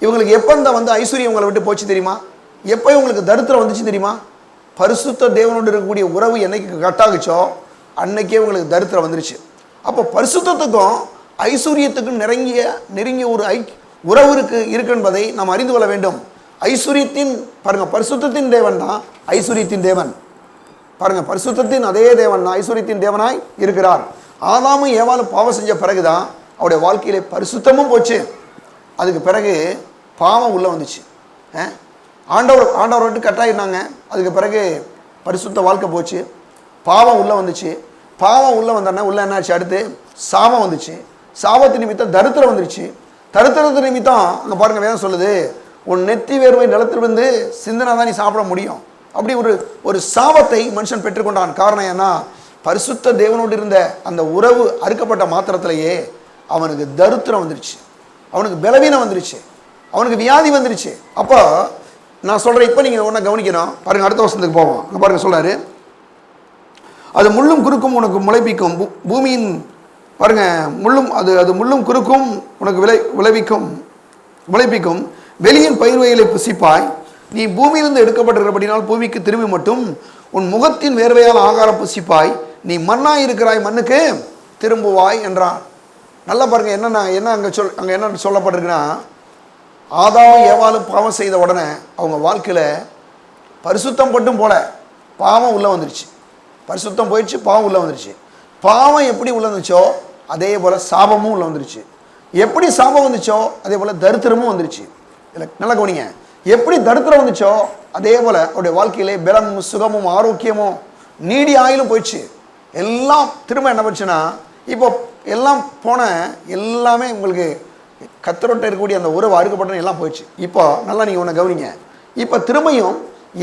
இவங்களுக்கு எப்போ இந்த ஐஸ்வர்யம் உங்களை விட்டு போச்சு தெரியுமா? எப்போ இவங்களுக்கு தரித்திரம் வந்துச்சு தெரியுமா? பரிசுத்த தேவனோடு இருக்கக்கூடிய உறவு என்னைக்கு கட்டாகுச்சோ அன்னைக்கே உங்களுக்கு தரித்திரம் வந்துருச்சு. அப்போ பரிசுத்தத்துக்கும் ஐஸ்வர்யத்துக்கும் நெருங்கிய ஒரு உறவு இருக்கு என்பதை நாம் அறிந்து கொள்ள வேண்டும். ஐஸ்வர்யத்தின் பாருங்க, பரிசுத்தத்தின் தேவன் தான் ஐஸ்வர்யத்தின் தேவன். பாருங்க, பரிசுத்தத்தின் அதே தேவன் தான் ஐஸ்வர்யத்தின் தேவனாய் இருக்கிறார். ஆதாமும் ஏவாளும் பாவம் செஞ்ச பிறகுதான் அவருடைய வாழ்க்கையிலே பரிசுத்தமும் போச்சு. அதுக்கு பிறகு பாவம் உள்ளே வந்துச்சு. ஆண்டவர் விட்டு கட்டாயினாங்க. அதுக்கு பிறகு பரிசுத்த வாழ்க்கை போச்சு, பாவம் உள்ளே வந்துச்சு. பாவம் உள்ளே வந்தோன்னா உள்ளே என்னாச்சு, அடுத்து சாபம் வந்துச்சு. சாபத்து நிமித்தம் தரித்திரம் வந்துருச்சு. தரித்திரத்து நிமித்தம் அங்கே பாருங்கள், வேதம் சொல்லுது, உன் நெத்தி வேர்வை நிலத்திலிருந்து சிந்தனை தான் நீ சாப்பிட முடியும். அப்படி ஒரு சாபத்தை மனுஷன் பெற்றுக்கொண்டான். காரணம் ஏன்னா, பரிசுத்த தேவனோடு இருந்த அந்த உறவு அறுக்கப்பட்ட மாத்திரத்திலேயே அவனுக்கு தரித்திரம் வந்துருச்சு, அவனுக்கு பலவீனம் வந்துருச்சு, அவனுக்கு வியாதி வந்துருச்சு. அப்போ நான் சொல்கிறேன், இப்போ நீங்கள் ஒன்றை கவனிக்கணும். பாருங்கள், அடுத்த வருஷத்துக்கு போவோம். அங்கே பாருங்கள் சொல்கிறாரு, அது முள்ளும் குறுக்கும் உனக்கு முளைப்பிக்கும், பூமியின் பாருங்கள் முள்ளும் அது முள்ளும் குறுக்கும் உனக்கு முளைப்பிக்கும், வெளியின் பயிர் வகைகளை புசிப்பாய், நீ பூமியிலிருந்து எடுக்கப்பட்டிருக்கிறபடினால் பூமிக்கு திரும்பி மட்டும் உன் முகத்தின் வேர்வையால் ஆகாரம் புசிப்பாய், நீ மண்ணாய் இருக்கிறாய், மண்ணுக்கு திரும்புவாய் என்றான். நல்லா பாருங்க, என்ன அங்கே என்ன சொல்லப்பட்டிருக்குன்னா, ஆதாமும் ஏவாளும் பாவம் செய்த உடனே அவங்க வாழ்க்கையில் பரிசுத்தம் மட்டும் போல பாவம் உள்ளே வந்துருச்சு. பரிசுத்தம் போயிடுச்சு, பாவம் உள்ளே வந்துருச்சு. பாவம் எப்படி உள்ளே வந்துச்சோ அதே போல் சாபமும் உள்ளே வந்துருச்சு. எப்படி சாபம் வந்துச்சோ அதே போல் தரித்திரமும் வந்துருச்சு. இல்லை, நல்லா கவனிங்க. எப்படி தரித்திரம் வந்துச்சோ அதே போல் அவருடைய வாழ்க்கையிலே பலமும் சுகமும் ஆரோக்கியமும் நீடி ஆயிலும் போயிடுச்சு. எல்லாம் திரும்ப என்ன பண்ணுச்சுன்னா, இப்போ எல்லாம் போன எல்லாமே உங்களுக்கு கத்தரோட்ட இருக்கக்கூடிய அந்த உறவு அறுக்கப்பட்ட எல்லாம் போயிடுச்சு. இப்போ நல்லா நீங்கள் ஒன்று கவனிங்க. இப்போ திரும்பியும்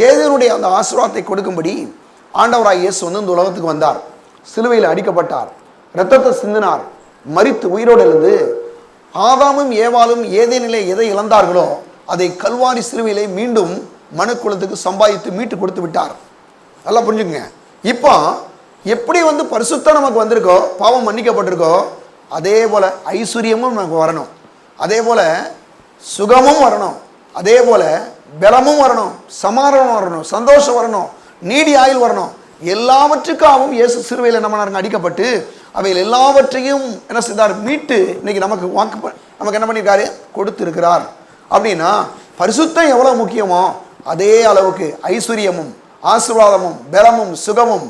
ஏதேனுடைய அந்த ஆசீர்வாதத்தை கொடுக்கும்படி ஆண்டவராய் இயேசு வந்து இந்த உலகத்துக்கு வந்தார். சிலுவையில் அடிக்கப்பட்டார், இரத்தத்தை சிந்தினார், மரித்து உயிரோடு எழுந்து ஆதாமும் ஏவாளும் ஏதேனிலே எதை இழந்தார்களோ அதை கல்வாரி சிலுவையிலே மீண்டும் மனுக்குலத்துக்கு சம்பாதித்து மீட்டு கொடுத்து விட்டார். நல்லா புரிஞ்சுக்குங்க. இப்போ எப்படி வந்து பரிசுத்தம் நமக்கு வந்திருக்கோ, பாவம் மன்னிக்கப்பட்டிருக்கோ, அதே போல ஐஸ்வர்யமும் நமக்கு வரணும், அதே போல சுகமும் வரணும், அதே போல பலமும் வரணும், சமாதானம் வரணும், சந்தோஷம் வரணும், நீடி ஆயுள் வரணும். எல்லாவற்றுக்காகவும் இயேசு சிலுவையில் நம்ம அடிக்கப்பட்டு அவையில் எல்லாவற்றையும் என்ன செய்தார், மீட்டு இன்னைக்கு நமக்கு என்ன பண்ணியிருக்காரு, கொடுத்திருக்கிறார். அப்படின்னா பரிசுத்தம் எவ்வளவு முக்கியமோ அதே அளவுக்கு ஐஸ்வர்யமும் ஆசீர்வாதமும் பலமும் சுகமும்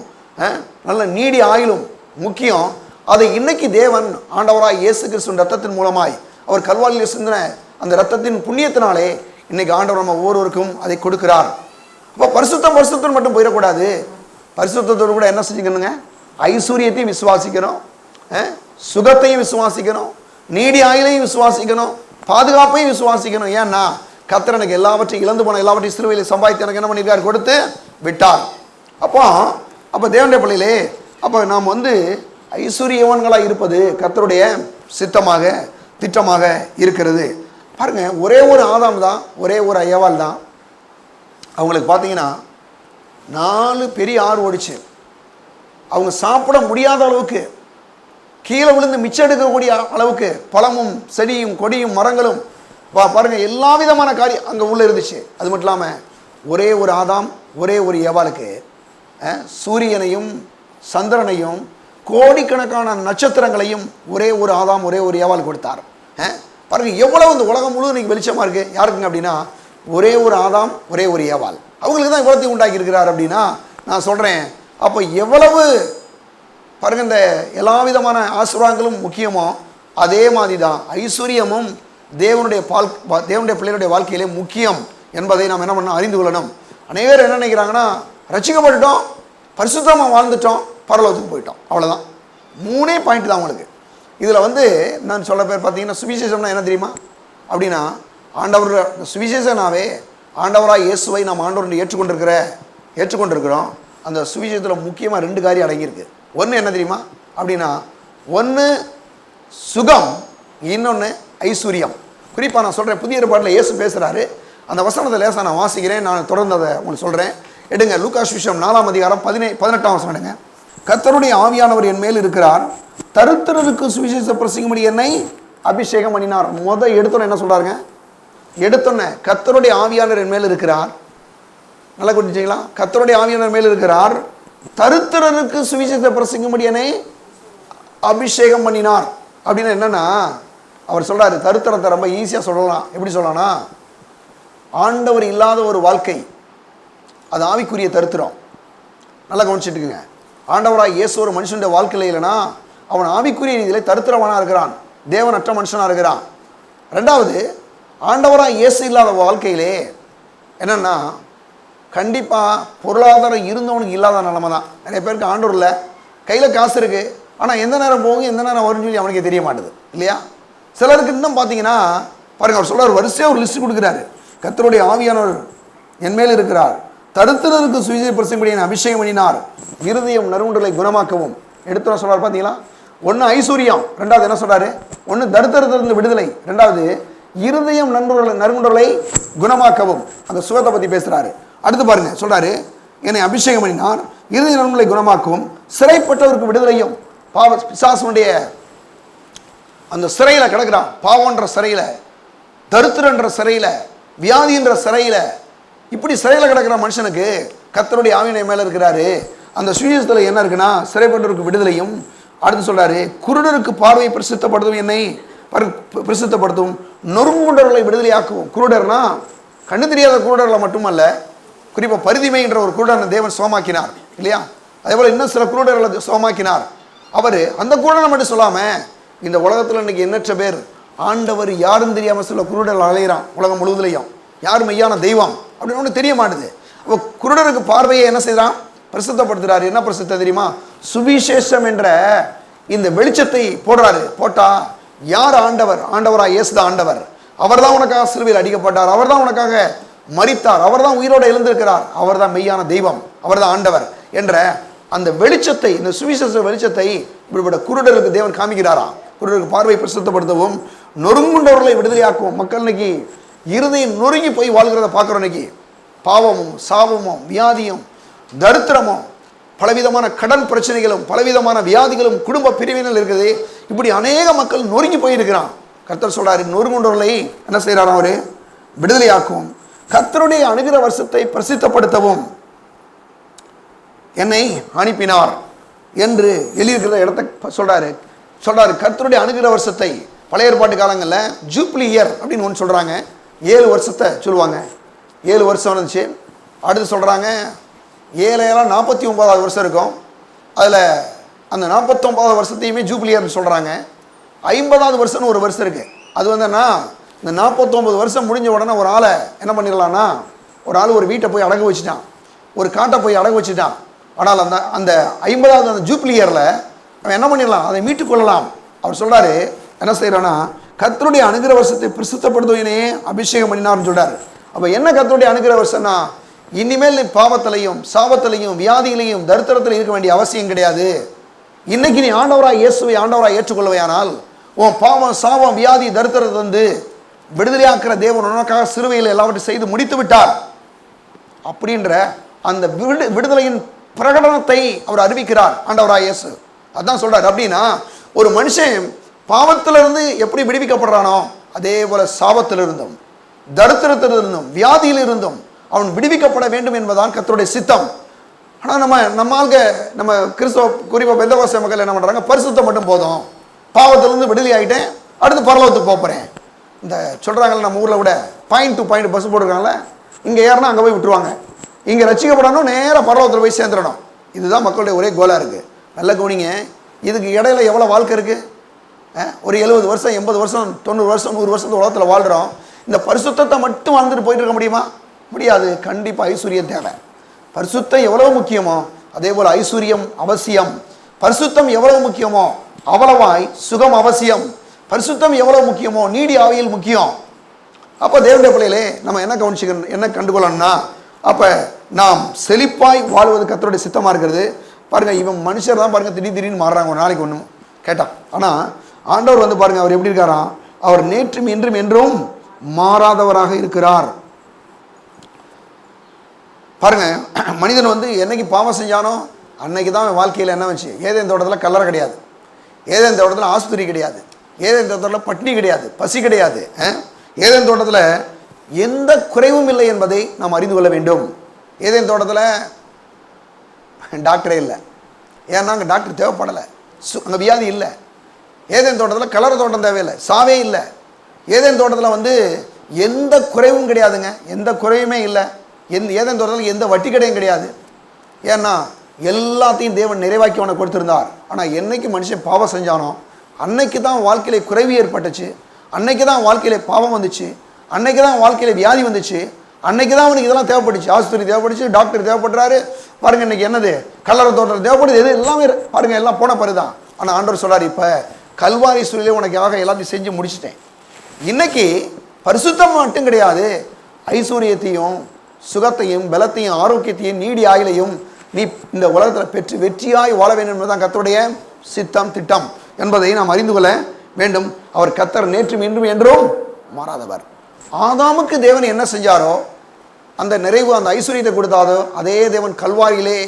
நல்ல நீடி ஆயுளும் முக்கியம். அதை இன்னைக்கு தேவன் ஆண்டவராய் இயேசு கிறிஸ்துவின் ரத்தத்தின் மூலமாய் அவர் கல்வாரியில் சிந்தின அந்த ரத்தத்தின் புண்ணியத்தினாலே இன்னைக்கு ஆண்டவர் நம்ம ஒவ்வொருவருக்கும் அதை கொடுக்கிறார். அப்போ பரிசுத்தம் மட்டும் போயிடக்கூடாது. பரிசுத்தத்தோடு கூட என்ன செஞ்சுக்கணுங்க, ஐஸ்வர்யத்தையும் விசுவாசிக்கணும், சுகத்தையும் விசுவாசிக்கணும், நீடி ஆயுளையும் விசுவாசிக்கணும், பாதுகாப்பையும் விசுவாசிக்கணும். ஏன்னா கர்த்தர் எனக்கு எல்லாவற்றையும் இழந்து போன எல்லாவற்றையும் சிலுவையில் சம்பாதித்து எனக்கு என்ன பண்ணியிருக்கார், கொடுத்து விட்டார். அப்போ தேவனுடைய பிள்ளையிலே, அப்போ நாம் வந்து ஐஸ்வர்யவான்களாக இருப்பது கர்த்தருடைய சித்தமாக திட்டமாக இருக்கிறது. பாருங்க, ஒரே ஒரு ஆதாம் தான், ஒரே ஒரு ஏவாள் தான். அவங்களுக்கு பார்த்தீங்கன்னா 4 பெரிய ஆறு ஓடிச்சு. அவங்க சாப்பிட முடியாத அளவுக்கு, கீழே விழுந்து மிச்சம் எடுக்கக்கூடிய அளவுக்கு பழமும் செடியும் கொடியும் மரங்களும் பாருங்க எல்லா விதமான காரியம் அங்கே உள்ள இருந்துச்சு. அது மட்டும் இல்லாமல் ஒரே ஒரு ஆதாம் ஒரே ஒரு ஏவாளுக்கு சூரியனையும் சந்திரனையும் கோடிக்கணக்கான நட்சத்திரங்களையும் ஒரே ஒரு ஆதாம் ஒரே ஒரு ஏவாள் கொடுத்தார். பாருங்க எவ்வளவு இந்த உலகம் முழு இன்னைக்கு வெளிச்சமாக இருக்கு. யாருக்குங்க அப்படின்னா ஒரே ஒரு ஆதாம் ஒரே ஒரு ஏவாள். அவங்களுக்கு தான் இவ்வளோத்தையும் உண்டாக்கி இருக்கிறார். அப்படின்னா நான் சொல்கிறேன், அப்போ எவ்வளவு பாருங்க இந்த எல்லா விதமான ஆசீர்வாதங்களும் முக்கியமோ அதே மாதிரி தான் ஐஸ்வர்யமும் தேவனுடைய பிள்ளைகளுடைய வாழ்க்கையிலே முக்கியம் என்பதை நாம் என்ன பண்ணணும், அறிந்து கொள்ளணும். அனைவரும் என்ன நினைக்கிறாங்கன்னா, ரட்சிக்கப்பட்டுட்டோம், பரிசுத்தமாக வாழ்ந்துட்டோம், பரலோகத்துக்கு போயிட்டோம், அவ்வளோதான். 3 பாயிண்ட் தான் உங்களுக்கு. இதில் வந்து நான் சொல்ல பேர் பார்த்தீங்கன்னா, சுவிசேஷம்னா என்ன தெரியுமா அப்படின்னா, ஆண்டவர் சுவிசேஷனாவே ஆண்டவராக இயேசுவை நாம் ஆண்டவர் ஏற்றுக்கொண்டிருக்கிறோம். அந்த சுவிசேஷத்தில் முக்கியமாக 2 காரியம் அடங்கியிருக்கு. ஒன்று என்ன தெரியுமா அப்படின்னா, ஒன்று சுகம், இன்னொன்று ஐஸ்வர்யம். குறிப்பாக நான் சொல்கிறேன், புதிய ஏற்பாட்டில் இயேசு பேசுகிறாரு. அந்த வசனத்தை லேசாக நான் வாசிக்கிறேன், நான் தொடர்ந்து அதை உங்களுக்கு சொல்கிறேன். எடுங்க, லூக்கா சுவிசேஷம் 4ஆம் அதிகாரம் 18ஆம் வசனம் எடுங்க. கர்த்தருடைய ஆவியானவர் என் மேல் இருக்கிறார், தரித்திரருக்கு சுவிசேஷ பிரசங்கிக்கும்படி என்னை அபிஷேகம் பண்ணினார். எடுத்தோன்னே என்ன சொல்கிறாருங்க, எடுத்தோன்னே கர்த்தருடைய ஆவியானவர் என் மேல் இருக்கிறார். நல்லா குறிச்சிங்களா, கர்த்தருடைய ஆவியானவர் மேல் இருக்கிறார், தரித்திரருக்கு சுவிசேஷ பிரசங்கிக்கும்படி என்னை அபிஷேகம் பண்ணினார். அப்படின்னு என்னன்னா, அவர் சொல்றாரு தரித்திரத்தை ரொம்ப ஈஸியாக சொல்லலாம். எப்படி சொல்லலாம்னா, ஆண்டவர் இல்லாத ஒரு வாழ்க்கை, அது ஆவிக்குரிய தரித்திரம். நல்லா கவனிச்சுட்டு இருக்குங்க. ஆண்டவராக இயேசு ஒரு மனுஷனுடைய வாழ்க்கையில் இல்லைன்னா அவன் ஆவிக்குரிய ரீதியிலே தரித்திரவனாக இருக்கிறான், தேவனற்ற மனுஷனாக இருக்கிறான். 2வது, ஆண்டவராக இயேசு இல்லாத வாழ்க்கையிலே என்னன்னா, கண்டிப்பாக பொருளாதாரம் இருந்தவனுக்கு இல்லாத நிலைமை தான். நிறைய பேருக்கு ஆண்டவர் இல்லை, கையில் காசு இருக்குது, ஆனால் எந்த நேரம் போகும் எந்த நேரம் வரும்னு சொல்லி அவனுக்கு தெரிய மாட்டுது இல்லையா. சிலருக்கு இன்னும் பார்த்தீங்கன்னா பாருங்க, அவர் சொல்கிறார், வரிசையாக ஒரு லிஸ்ட் கொடுக்குறாரு. கர்த்தருடைய ஆவியானவர் என் மேல் இருக்கிறார், தரித்திரருக்கு சுவிசேஷ பிரசங்கிக்கும்படி அபிஷேகம் பண்ணினார், இருதயம் நறுங்குண்டலை குணமாக்கவும். எடுத்து சொல்றாரு பார்த்தீங்களா. 1 ஐஸ்வர்யம், 2வது என்ன சொல்றாரு, 1 தரித்திரத்திலிருந்து விடுதலை, 2வது இருதயம் நறுங்குண்டலை குணமாக்கவும். அந்த சுகத்தை பற்றி பேசுறாரு. அடுத்து பாருங்க, சொல்றாரு, என்னை அபிஷேகம் பண்ணினார், இருதய நறுங்குண்டலை குணமாக்கவும், சிறைப்பட்டவருக்கு விடுதலையும். பிசாசுடைய அந்த சிறையில் கிடக்கிறான், பாவன்ற சிறையில், தரித்திரன்ற சிறையில், வியாதின்ற சிறையில், இப்படி சிறையில் கிடக்கிற மனுஷனுக்கு கர்த்தருடைய ஆவியினை மேலே இருக்கிறாரு. அந்த சுவிசேஷத்தில் என்ன இருக்குன்னா, சிறைப்பட்டவருக்கு விடுதலையும், அடுத்து சொல்றாரு குருடருக்கு பார்வையை பிரசித்தப்படுத்தும், என்னை பிரசித்தப்படுத்தும், நொறுங்குண்டவர்களை விடுதலையாக்குவோம். குருடர்னா கண்ணு தெரியாத குருடர்களை மட்டுமல்ல, குறிப்பாக பரிதிமை என்ற ஒரு குருடனை தேவன் சோமாக்கினார் இல்லையா? அதே போல் இன்னும் சில குருடர்களை சோமாக்கினார். அவர் அந்த குருடனை மட்டும் சொல்லாமல் இந்த உலகத்தில் இன்னைக்கு எண்ணற்ற பேர் ஆண்டவர் யாரும் தெரியாமல் சில குருடர்கள் அலையிறான். உலகம் முழுவதுலையும் யார் மெய்யான தெய்வம் அப்படின்னு ஒன்று தெரிய மாட்டுது. அப்போ குருடருக்கு பார்வையை என்ன செய்யறான்? பிரசித்தப்படுத்துறாரு. என்ன பிரசித்தம் தெரியுமா? சுவிசேஷம் என்ற இந்த வெளிச்சத்தை போடுறாரு. போட்டா யார் ஆண்டவர்? ஆண்டவராக இயேசு தான் ஆண்டவர். அவர் தான் உனக்காக சிலுவையில் அடிக்கப்பட்டார், அவர் தான் உனக்காக மரித்தார், அவர் தான் உயிரோடு எழுந்திருக்கிறார், அவர் தான் மெய்யான தெய்வம், அவர் தான் ஆண்டவர் என்ற அந்த வெளிச்சத்தை, இந்த சுவிசேஷ வெளிச்சத்தை இப்படிப்பட்ட குருடருக்கு தேவன் காமிக்கிறாராம். குருடருக்கு பார்வை பிரசித்தப்படுத்தவும், நொறுங்குண்டவர்களை விடுதலையாக்குவோம். மக்கள் இன்னைக்கு இருதயம் நொறுங்கி போய் வாழ்கிறத பார்க்குறோம். இன்னைக்கு பாவமும் சாபமும் வியாதியும் தரித்திரமும் பலவிதமான கடன் பிரச்சனைகளும் பலவிதமான வியாதிகளும் குடும்ப பிரிவினர்கள் இருக்குது. இப்படி அநேக மக்கள் நொறுங்கி போயிருக்கிறான். கர்த்தர் சொல்றாரு, நொறுங்குண்டவர்களை என்ன செய்யறாரு? அவரு விடுதலையாக்கும். கர்த்தருடைய அணுகிற வருஷத்தை பிரசித்தப்படுத்தவும் என்னை அனுப்பினார் என்று எழுதியிருக்கிற இடத்த சொல்றாரு. கர்த்தருடைய அணுகிற வருஷத்தை பழைய ஏற்பாட்டு காலங்களில் ஜூப்ளி இயர் அப்படின்னு ஒன்று சொல்றாங்க. 7 வருஷத்தை சொல்லுவாங்க. 7 வருஷம் இருந்துச்சு. அடுத்து சொல்றாங்க 7 49வது வருஷம் இருக்கும். அதில் அந்த 49வது வருஷத்தையுமே ஜூப்ளி இயர்னு சொல்றாங்க. 50வது வருஷம்னு ஒரு வருஷம் இருக்கு. அது என்னன்னா, இந்த 49 வருஷம் முடிஞ்ச உடனே ஒரு ஆளை என்ன பண்ணிடலாம்னா, ஒரு ஆள் ஒரு வீட்டை போய் அடகு வச்சுட்டான், ஒரு காட்டை போய் அடகு வச்சுட்டான். ஆனால் அந்த 50வது அந்த ஜூப்ளி இயரில் அவன் என்ன பண்ணிடலாம்? அதை மீட்டுக் கொள்ளலாம். அவர் சொல்றாரு, என்ன செய்யறான்னா, கர்த்தருடைய அணுகிற வருஷத்தை பிரசித்தப்படுத்துவனே அபிஷேகம் பண்ணினார்னு சொல்றாரு. அப்போ என்ன கர்த்தருடைய அணுகிற வருஷம்னா, இனிமேல் நீ பாவத்திலையும் சாபத்திலையும் வியாதிகளையும் தரித்திரத்திலையும் இருக்க வேண்டிய அவசியம் கிடையாது. இன்னைக்கு நீ ஆண்டவராய் இயேசுவை ஆண்டவராய் ஏற்றுக்கொள்வையானால் உன் பாவம் சாபம் வியாதி தரித்திரத்தை வந்து விடுதலையாக்குற தேவன் உனக்காக சிலுவையில் எல்லாவற்றையும் செய்து முடித்து விட்டார். அப்படின்ற அந்த விடுதலையின் பிரகடனத்தை அவர் அறிவிக்கிறார் ஆண்டவராய் இயேசு. அதான் சொல்றாரு. அப்படின்னா ஒரு மனுஷன் பாவத்திலிருந்து எப்படி விடுவிக்கப்படுறானோ அதே போல சாபத்திலிருந்தும் தரித்திரத்திலிருந்தும் வியாதியிலிருந்தும் அவன் விடுவிக்கப்பட வேண்டும் என்பதான் கர்த்தருடைய சித்தம். ஆனால் நம்ம கிறிஸ்தவ குறிப்பாக பெந்தகோஸ்தே மக்கள் என்ன பண்ணுறாங்க? பரிசுத்தம் மட்டும் போதும், பாவத்திலிருந்து விடுதலை ஆகிட்டேன், அடுத்து பரலோகத்துக்கு போகிறேன். இந்த சொல்கிறாங்கல்ல, நம்ம ஊரில் விட பாயிண்ட் டு பாயிண்ட் பஸ் போட்டுருக்காங்களே, இங்கே ஏறினா அங்கே போய் விட்டுருவாங்க. இங்கே ரசிக்கப்படணும், நேராக பரலோகத்தில் போய் சேர்ந்துடணும். இதுதான் மக்களுடைய ஒரே கோலாக இருக்குது. நல்ல கவனிங்க. இதுக்கு இடையில எவ்வளோ வாழ்க்கை இருக்குது? ஒரு 70 வருஷம் 80 வருஷம் 90 வருஷம் 100 வருஷத்து உலகத்தில் வாழ்கிறோம். இந்த பரிசுத்தத்தை மட்டும் வாழ்ந்துட்டு போயிட்டு இருக்க முடியுமா? முடியாது. கண்டிப்பாக ஐஸ்வர்யம் தேவை. பரிசுத்தம் எவ்வளவு முக்கியமோ அதே போல் ஐஸ்வர்யம் அவசியம். பரிசுத்தம் எவ்வளவு முக்கியமோ அவ்வளவாய் சுகம் அவசியம். பரிசுத்தம் எவ்வளவு முக்கியமோ நீடி ஆவியில் முக்கியம். அப்போ தேவனுடைய பிள்ளைகளே, நம்ம என்ன கண்டுகொள்ளணும்னா, அப்போ நாம் செழிப்பாய் வாழ்வது கர்த்தருடைய சித்தமாக இருக்கிறது. பாருங்க, இவன் மனுஷர் தான் பாருங்க திடீர்னு மாறுறாங்க ஒரு நாளைக்கு ஒன்று கேட்டான். ஆனால் ஆண்டவர் வந்து பாருங்க, அவர் எப்படி இருக்காராம்? அவர் நேற்றும் இன்றும் என்றும் மாறாதவராக இருக்கிறார். பாருங்க, மனிதன் வந்து என்னைக்கு பாவம் செஞ்சானோ அன்னைக்கு தான் வாழ்க்கையில் என்ன வச்சு, ஏதேன் தோட்டத்தில் கல்லறை கிடையாது, ஏதேன் தோட்டத்தில் ஆஸ்பத்திரி கிடையாது, ஏதேன் தோட்டத்தில் பட்டினி கிடையாது, பசி கிடையாது, ஏதேன் தோட்டத்தில் எந்த குறைவும் இல்லை என்பதை நாம் அறிந்து கொள்ள வேண்டும். ஏதேன் தோட்டத்தில் டாக்டரே இல்லை, ஏன்னா அங்கே டாக்டர் தேவைப்படலை, அங்கே வியாதி இல்லை. ஏதேன் தோட்டத்தில் கலர தோட்டம் தேவையில்லை, சாவே இல்லை. ஏதேன் தோட்டத்தில் வந்து எந்த குறைவும் கிடையாதுங்க, எந்த குறையுமே இல்லை. ஏதேன் தோட்டத்தில் எந்த வட்டி கடையும் கிடையாது. ஏன்னா எல்லாத்தையும் தேவன் நிறைவாக்கி அவனை கொடுத்திருந்தார். ஆனால் என்னைக்கு மனுஷன் பாவம் செஞ்சானோ அன்னைக்கு தான் வாழ்க்கையில குறைவு ஏற்பட்டுச்சு, அன்னைக்கு தான் வாழ்க்கையில பாவம் வந்துச்சு, அன்னைக்கு தான் வாழ்க்கையில வியாதி வந்துச்சு, அன்னைக்கு தான் அவனுக்கு இதெல்லாம் தேவைப்பட்டுச்சு. ஆஸ்பத்திரி தேவைப்பட்டுச்சு, டாக்டர் தேவைப்படுறாரு. பாருங்க, இன்னைக்கு என்னது கல்லறை தோட்டம் தேவைப்படுது, எது எல்லாமே பாருங்க, எல்லாம் போன பிறகுதான். ஆனால் ஆண்டவர் சொல்றாரு, இப்போ கல்வாரி சூழலே உனக்காக எல்லாத்தையும் செஞ்சு முடிச்சிட்டேன். இன்னைக்கு பரிசுத்தம் மட்டும் கிடையாது, ஐஸ்வர்யத்தையும் சுகத்தையும் பலத்தையும் ஆரோக்கியத்தையும் நீடி ஆயிலையும் நீ இந்த உலகத்தில் பெற்று வெற்றியாய் வாழ வேண்டும் என்பதுதான் கர்த்தருடைய சித்தம் திட்டம் என்பதை நாம் அறிந்து கொள்ள வேண்டும். அவர் கர்த்தர் நேற்றும் இன்றும் என்றும் மாறாதவர். ஆதாமுக்கு தேவன் என்ன செஞ்சாரோ அந்த நிறைவு, அந்த ஐஸ்வர்யத்தை கொடுத்தாரோ அதே தேவன் கல்வாரியிலே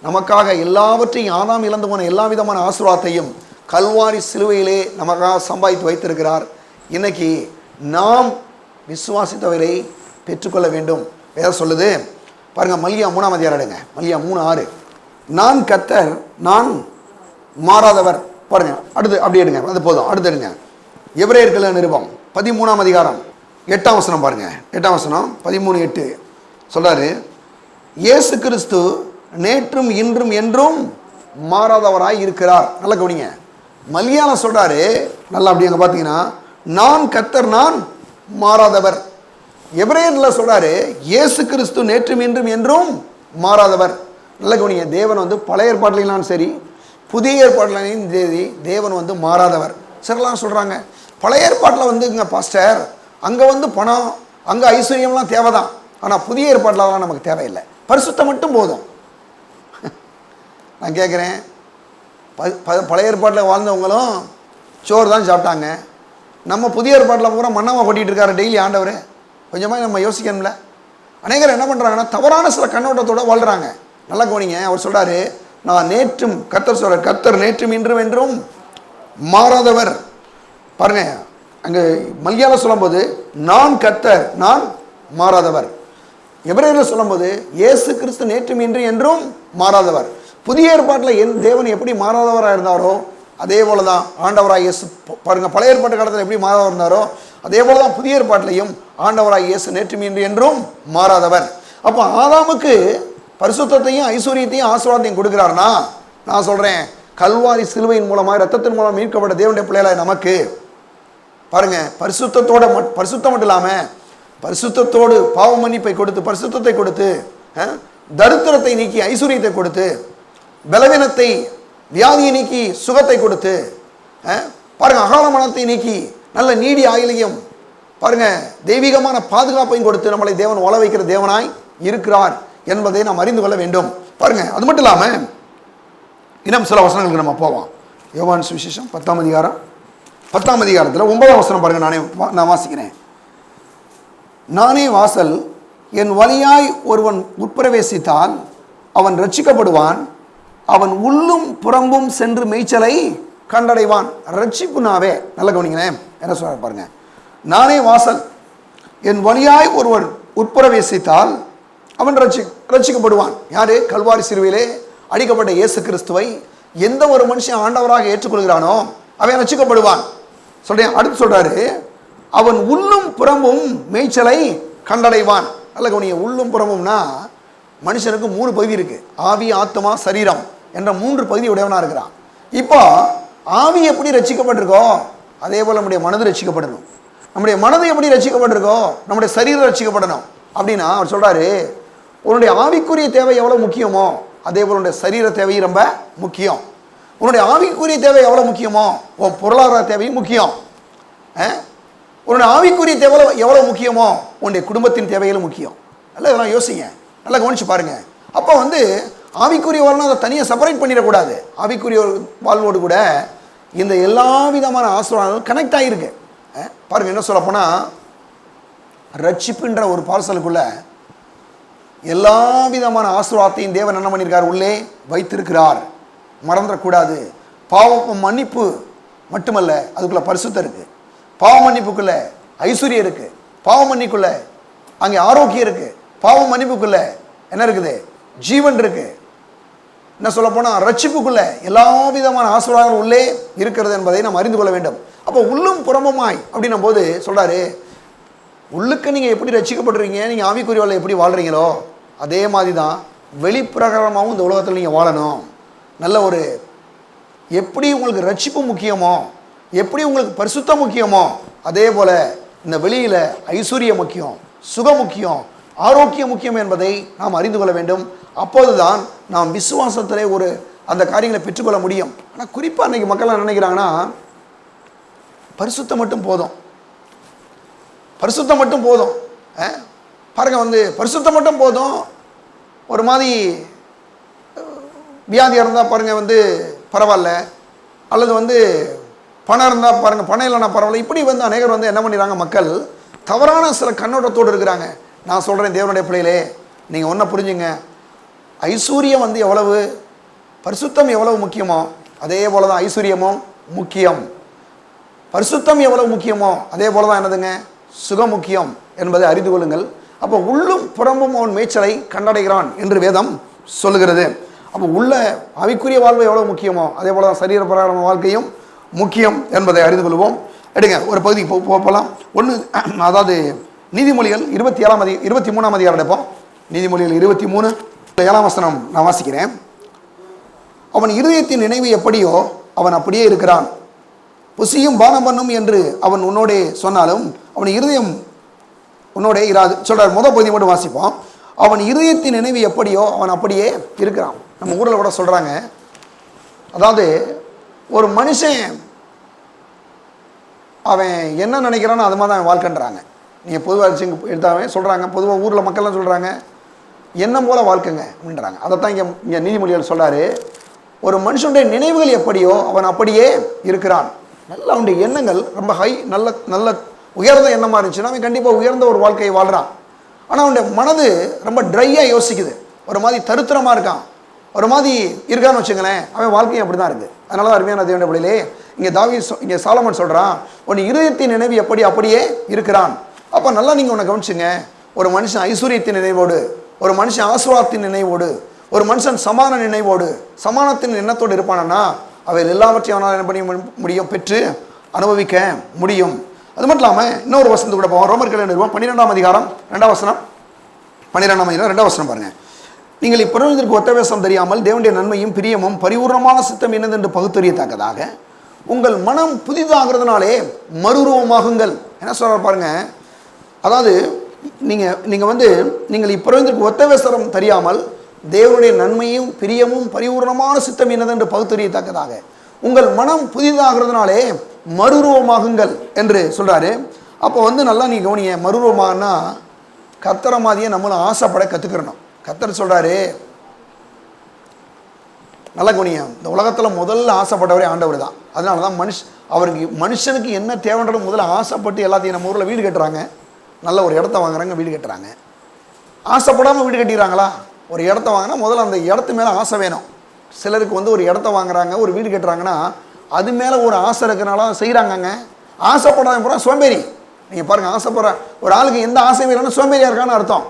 நமக்காக எல்லாவற்றையும், ஆதாம் இழந்து போன எல்லா விதமான ஆசீர்வாதத்தையும் கல்வாரி சிலுவையிலே நமக்காக சம்பாதித்து வைத்திருக்கிறார். இன்னைக்கு நாம் விசுவாசித்தவரை பெற்றுக்கொள்ள வேண்டும். வேதம் சொல்லுது பாருங்க, மல்கியா 3ஆம் அதிகாரம் எடுங்க. மல்கியா 3:6. நான் கர்த்தர், நான் மாறாதவர். பாருங்க, அடுத்து அப்படி எடுங்க, அது போதும். அடுத்து எடுங்க, எபிரேயர்கள் நிருபம் 13ஆம் அதிகாரம் 8ஆம் வசனம் பாருங்க. 8ஆம் வசனம் 13:8 சொல்றாரு, இயேசு கிறிஸ்து நேற்றும் இன்றும் என்றும் மாறாதவராய் இருக்கிறார். நல்லா கவனிங்க, மல்கியால சொல்றாரு, நல்லா அப்படி அங்க பார்த்தீங்கன்னா, நான் கர்த்தர், நான் மாறாதவர். எபிரேயர்ல சொல்றாரு, இயேசு கிறிஸ்து நேற்றும் இன்றும் என்றும் மாறாதவர். நல்ல கவனிங்க, தேவன் வந்து பழைய ஏற்பாட்டிலும் சரி புதிய ஏற்பாட்டிலையும் சரி தேவன் வந்து மாறாதவர். சிலர்லாம் சொல்றாங்க, பழைய ஏற்பாட்டில் வந்து இங்கே பாஸ்டர் அங்கே வந்து பணம் அங்கே ஐஸ்வர்யம்லாம் தேவைதான், ஆனால் புதிய ஏற்பாட்டிலலாம் நமக்கு தேவையில்லை, பரிசுத்தம் மட்டும் போதும். நான் கேட்குறேன், பழைய ஏற்பாட்டில் வாழ்ந்தவங்களும் சோறு தான் சாப்பிட்டாங்க, நம்ம புதிய ஏற்பாட்டில் பூரா மன்னமாக கொட்டிகிட்டு இருக்காரு டெய்லி ஆண்டவர். கொஞ்சமாக நம்ம யோசிக்கணும்ல. அநேகர் என்ன பண்ணுறாங்கன்னா தவறான சில கண்ணோட்டத்தோடு வாழ்கிறாங்க. நல்லா கவனிங்க, அவர் சொல்கிறாரு, நான் நேற்றும், கர்த்தர் சொல்கிறார், கர்த்தர் நேற்றும் இன்றும் என்றும் மாறாதவர். பாருங்க, அங்கே மல்கியால சொல்லும்போது நான் கர்த்தர், நான் மாறாதவர். எபிரேயர்ல சொல்லும்போது இயேசு கிறிஸ்து நேற்றும் இன்றும் என்றும் மாறாதவர். புதிய ஏற்பாட்டில் தேவன் எப்படி மாறாதவராக இருந்தாரோ அதே போல தான் ஆண்டவராக இயேசு. பாருங்க, பழைய ஏற்பாட்டு காலத்தில் எப்படி மாறாதவர் இருந்தாரோ அதே போல தான் புதிய ஏற்பாட்டிலையும் ஆண்டவராக இயேசு நேற்றும் இன்றும் என்றும் மாறாதவர். அப்போ ஆதாமுக்கு பரிசுத்தத்தையும் ஐஸ்வர்யத்தையும் ஆசீர்வாதத்தையும் கொடுக்கிறார்னா, நான் சொல்றேன், கல்வாரி சிலுவையின் மூலமாக ரத்தத்தின் மூலம் மீட்கப்பட்ட தேவனுடைய பிள்ளைகளை நமக்கு பாருங்க, பரிசுத்தம் மட்டும் இல்லாமல் பரிசுத்தத்தோடு பாவ மன்னிப்பை கொடுத்து, பரிசுத்தத்தை கொடுத்து, தரித்திரத்தை நீக்கி ஐஸ்வர்யத்தை கொடுத்து, பலவீனத்தை வியாதியை நீக்கி சுகத்தை கொடுத்து, பாருங்க அகால மரணத்தை நீக்கி நல்ல நீடி ஆயுளையும் பாருங்க தெய்வீகமான பாதுகாப்பையும் கொடுத்து நம்மளை தேவன் வாழ வைக்கிற தேவனாய் இருக்கிறார் என்பதை நாம் அறிந்து கொள்ள வேண்டும். பாருங்க, அது மட்டும் இல்லாமல் இன்னும் சில வசனங்களுக்கு நம்ம போவோம். யோவான் சுவிசேஷம் 10ஆம் அதிகாரம் 10ஆம் அதிகாரத்தில் 9ஆம் வசனம் பாருங்க, நான் வாசிக்கிறேன். நானே வாசல், என் வழியாய் ஒருவன் உட்பிரவேசித்தால் அவன் ரட்சிக்கப்படுவான், அவன் உள்ளும் புறம்பும் சென்று மேய்ச்சலை கண்டடைவான். ரட்சிப்புனாவே நல்ல கவனிங்களேன், என்ன சொல்ற பாருங்க, நானே வாசல், என் வழியாய் ஒருவன் உட்பிரவேசித்தால் அவன் ரட்சிக்கப்படுவான். யாரு? கல்வாரி சிலுவையிலே அடிக்கப்பட்ட இயேசு கிறிஸ்துவை எந்த ஒரு மனுஷன் ஆண்டவராக ஏற்றுக்கொள்கிறானோ அவன் ரட்சிக்கப்படுவான் சொல்றேன். அடுத்து சொல்றாரு, அவன் உள்ளும் புறமும் மேய்ச்சலை கண்டடைவான். நல்ல கவனிங்க, உள்ளும் புறமும்னா மனுஷனுக்கு 3 பகுதி இருக்கு, ஆவி, ஆத்மா, சரீரம் என்ற 3 பகுதி உடையவனா இருக்கிறான். இப்போ ஆவி எப்படி ரட்சிக்கப்பட்டிருக்கோ அதே போல நம்முடைய மனது ரட்சிக்கப்படணும். நம்முடைய மனது எப்படி ரட்சிக்கப்பட்டிருக்கோ நம்முடைய சரீரம் ரட்சிக்கப்படணும். அப்படின்னா அவர் சொல்றாரு, உன்னுடைய ஆவிக்குரிய தேவை எவ்வளவு முக்கியமோ அதே போல உன்னுடைய சரீர தேவை ரொம்ப முக்கியம். உன்னுடைய ஆவிக்குரிய தேவை எவ்வளவு முக்கியமோ உன் பொருளாதார தேவையும் முக்கியம். உன்னுடைய ஆவிக்குரிய தேவை எவ்வளவு முக்கியமோ உன்னுடைய குடும்பத்தின் தேவைகளும் முக்கியம். நல்லா இதெல்லாம் யோசிங்க, நல்லா கவனிச்சு பாருங்க. அப்போ வந்து ஆவிக்குரிய வாழ்னா அதை தனியாக செப்பரேட் பண்ணிடக்கூடாது. ஆவிக்குரிய வாழ்வோடு கூட இந்த எல்லா விதமான ஆசீர்வாதங்களும் கனெக்ட் ஆகிருக்கு. பாருங்க, என்ன சொல்ல போனால் ரட்சிப்புன்ற ஒரு பார்சலுக்குள்ள எல்லா விதமான ஆசீர்வாதத்தையும் தேவன் என்ன பண்ணியிருக்கார், உள்ளே வைத்திருக்கிறார். மறந்துடக்கூடாது. பாவ மன்னிப்பு மட்டுமல்ல, அதுக்குள்ள பரிசுத்தம் இருக்கு. பாவ மன்னிப்புக்குள்ள ஐஸ்வர்யம் இருக்கு. பாவ மன்னிப்புக்குள்ள அங்கே ஆரோக்கியம் இருக்கு. பாவ மன்னிப்புக்குள்ள என்ன இருக்குது, ஜீவன் இருக்கு. என்ன சொல்ல போனால் ரட்சிப்புக்குள்ள எல்லா விதமான ஆசீர்வாதங்கள் உள்ளே இருக்கிறது என்பதை நாம் அறிந்து கொள்ள வேண்டும். அப்போ உள்ளும் புறமுமாய் அப்படின்னும் போது சொல்றாரு, உள்ளுக்கு நீங்கள் எப்படி ரட்சிக்கப்படுறீங்க, நீங்கள் ஆவிக்குரிய வாழ்க்கை எப்படி வாழ்கிறீங்களோ அதே மாதிரி தான் வெளிப்பிரகாரமாகவும் இந்த உலகத்தில் நீங்கள் வாழணும். நல்ல ஒரு எப்படி உங்களுக்கு ரட்சிப்பு முக்கியமோ, எப்படி உங்களுக்கு பரிசுத்தம் முக்கியமோ அதே போல் இந்த வெளியில் ஐஸ்வர்யம் முக்கியம், சுகம் முக்கியம், ஆரோக்கியம் முக்கியம் என்பதை நாம் அறிந்து கொள்ள வேண்டும். அப்போது தான் நாம் விசுவாசத்திலே ஒரு அந்த காரியங்களை பெற்றுக்கொள்ள முடியும். ஆனால் குறிப்பாக அன்றைக்கி மக்கள் என்ன நினைக்கிறாங்கன்னா, பரிசுத்தம் மட்டும் போதும், பரிசுத்தம் மட்டும் போதும். பாருங்க, வந்து பரிசுத்தம் மட்டும் போதும். ஒரு மாதிரி வியாதியாக இருந்தால் பாருங்கள் வந்து பரவாயில்ல, அல்லது வந்து பணம் இருந்தால் பாருங்கள் பணம் இல்லைனா பரவாயில்ல. இப்படி வந்து அநேகர் வந்து என்ன பண்ணிடுறாங்க, மக்கள் தவறான சில கண்ணோட்டத்தோடு இருக்கிறாங்க. நான் சொல்கிறேன், தேவனுடைய பிள்ளைகளே, நீங்கள் ஒன்றை புரிஞ்சுங்க, ஐஸ்வர்யம் வந்து எவ்வளவு, பரிசுத்தம் எவ்வளவு முக்கியமோ அதே போல தான் ஐஸ்வர்யமும் முக்கியம். பரிசுத்தம் எவ்வளவு முக்கியமோ அதே போல தான் என்னதுங்க, சுகம் முக்கியம் என்பதை அறிந்து கொள்ளுங்கள். அப்போ உள்ளும் புறம்பும் அவன் மேய்ச்சலை கண்டடைகிறான் என்று வேதம் சொல்லுகிறது. அப்போ உள்ள ஆவிக்குரிய வாழ்வு எவ்வளோ முக்கியமோ அதே போல தான் சரீர பிரகாரமான வாழ்க்கையும் முக்கியம் என்பதை அறிந்து கொள்வோம். எடுங்க ஒரு பகுதி போகலாம். ஒன்று, அதாவது நீதிமொழிகள் 23ஆம் அதிகாரம் எடுப்போம். நீதிமொழிகள் 23:7 வசனம் நான் வாசிக்கிறேன். அவன் இருதயத்தின் நினைவு எப்படியோ அவன் அப்படியே இருக்கிறான். புசியும் பானம் பண்ணும் என்று அவன் உன்னோடே சொன்னாலும் அவன் இருதயம் உன்னோடே இராது சொல்றார். முதல் பகுதி மட்டும் வாசிப்போம். அவன் இருதயத்தின் நினைவு எப்படியோ அவன் அப்படியே இருக்கிறான். நம்ம ஊரில் கூட சொல்றாங்க, அதாவது ஒரு மனுஷன் அவன் என்ன நினைக்கிறானோ அது மாதிரி தான் வாழ்க்கைன்றாங்க. நீங்கள் பொதுவாக எடுத்தாவே சொல்கிறாங்க, பொதுவாக ஊரில் மக்கள்லாம் சொல்கிறாங்க எண்ணம் போல வாழ்க்கைங்க அப்படின்றாங்க. அதைத்தான் இங்கே நீதிமொழிகள் சொல்கிறாரு. ஒரு மனுஷனுடைய நினைவுகள் எப்படியோ அவன் அப்படியே இருக்கிறான். நல்ல அவனுடைய எண்ணங்கள் ரொம்ப நல்ல உயர்ந்த எண்ணமாக இருந்துச்சுன்னா அவன் கண்டிப்பாக உயர்ந்த ஒரு வாழ்க்கையை வாழ்கிறான். ஆனால் அவனுடைய மனது ரொம்ப ட்ரையாக யோசிக்குது, ஒரு மாதிரி தருத்திரமாக இருக்கான், ஒரு மாதிரி இருக்கான்னு வச்சுங்களேன், அவன் வாழ்க்கையும் அப்படி தான் இருக்குது. அதனால தான் அருமையான தேவனுடைய பிள்ளையிலே இங்கே சாலமன் சொல்கிறான், உன் இருதயத்தின் நினைவு அப்படியே இருக்கிறான். அப்போ நல்லா நீங்கள் உன்னை கவனிச்சுங்க. ஒரு மனுஷன் ஐஸ்வர்யத்தின் நினைவோடு, ஒரு மனுஷன் ஆசுவாதத்தின் நினைவோடு, ஒரு மனுஷன் சமான நினைவோடு சமானத்தின் எண்ணத்தோடு இருப்பானா அவைகள் எல்லாவற்றையும் அவனால் என்ன பண்ண முடியும், பெற்று அனுபவிக்க முடியும். அது மட்டும் இல்லாமல் இன்னொரு வசனத்து கூட போவோம். ரோமர்கள் நிறுவனம் 12ஆம் அதிகாரம் 2ஆம் வசனம். 12ஆம் அதிகாரம் 2ஆம் வசனம் பாருங்கள். நீங்கள் இப்பிரபஞ்சத்திற்கு ஒத்த வேஷம் தெரியாமல் தேவனுடைய நன்மையும் பிரியமும் பரிபூர்ணமான சித்தம் என்னது என்று பகுத்தறியத்தக்கதாக உங்கள் மனம் புதிதாகிறதுனாலே மறுரூபமாகுங்கள். என்ன சொல்ற பாருங்க, அதாவது நீங்கள் இப்பிரபஞ்சத்திற்கு ஒத்த வேஷம் தெரியாமல் தேவனுடைய நன்மையும் பிரியமும் பரிபூர்ணமான சித்தம் என்னது என்று பகுத்தறியத்தக்கதாக உங்கள் மனம் புதிதாகிறதுனாலே மறுரூபமாகுங்கள் என்று சொல்றாரு. அப்போ நல்லா நீ கவனிய, மறுரூபமாகனா கர்த்தரை மாதிரியே நம்மளும் ஆசைப்பட கற்றுக்கிறணும். கர்த்தர் சொல்றாரு, நல்லா கவனிய, இந்த உலகத்தில் முதல்ல ஆசைப்பட்டவரே ஆண்டவர் தான். அதனால தான் மனுஷனுக்கு என்ன தேவைன்றது முதல்ல ஆசைப்பட்டு எல்லாத்தையும் நம்ம ஊரில் வீடு கட்டுறாங்க, நல்ல ஒரு இடத்த வாங்குறாங்க, வீடு கட்டுறாங்க. ஆசைப்படாமல் வீடு கட்டிடுறாங்களா? ஒரு இடத்த வாங்கினா முதல்ல அந்த இடத்து மேலே ஆசை வேணும். சிலருக்கு ஒரு இடத்த வாங்குறாங்க, ஒரு வீடு கட்டுறாங்கன்னா அது மேலே ஒரு ஆசை இருக்கிறனால செய்கிறாங்கங்க. ஆசைப்படாத போகிறோம் சோம்பேறி. நீங்கள் பாருங்கள், ஆசைப்படுற ஒரு ஆளுக்கு எந்த ஆசையும் இல்லைன்னா சோம்பேறியாக இருக்கான்னு அர்த்தம்.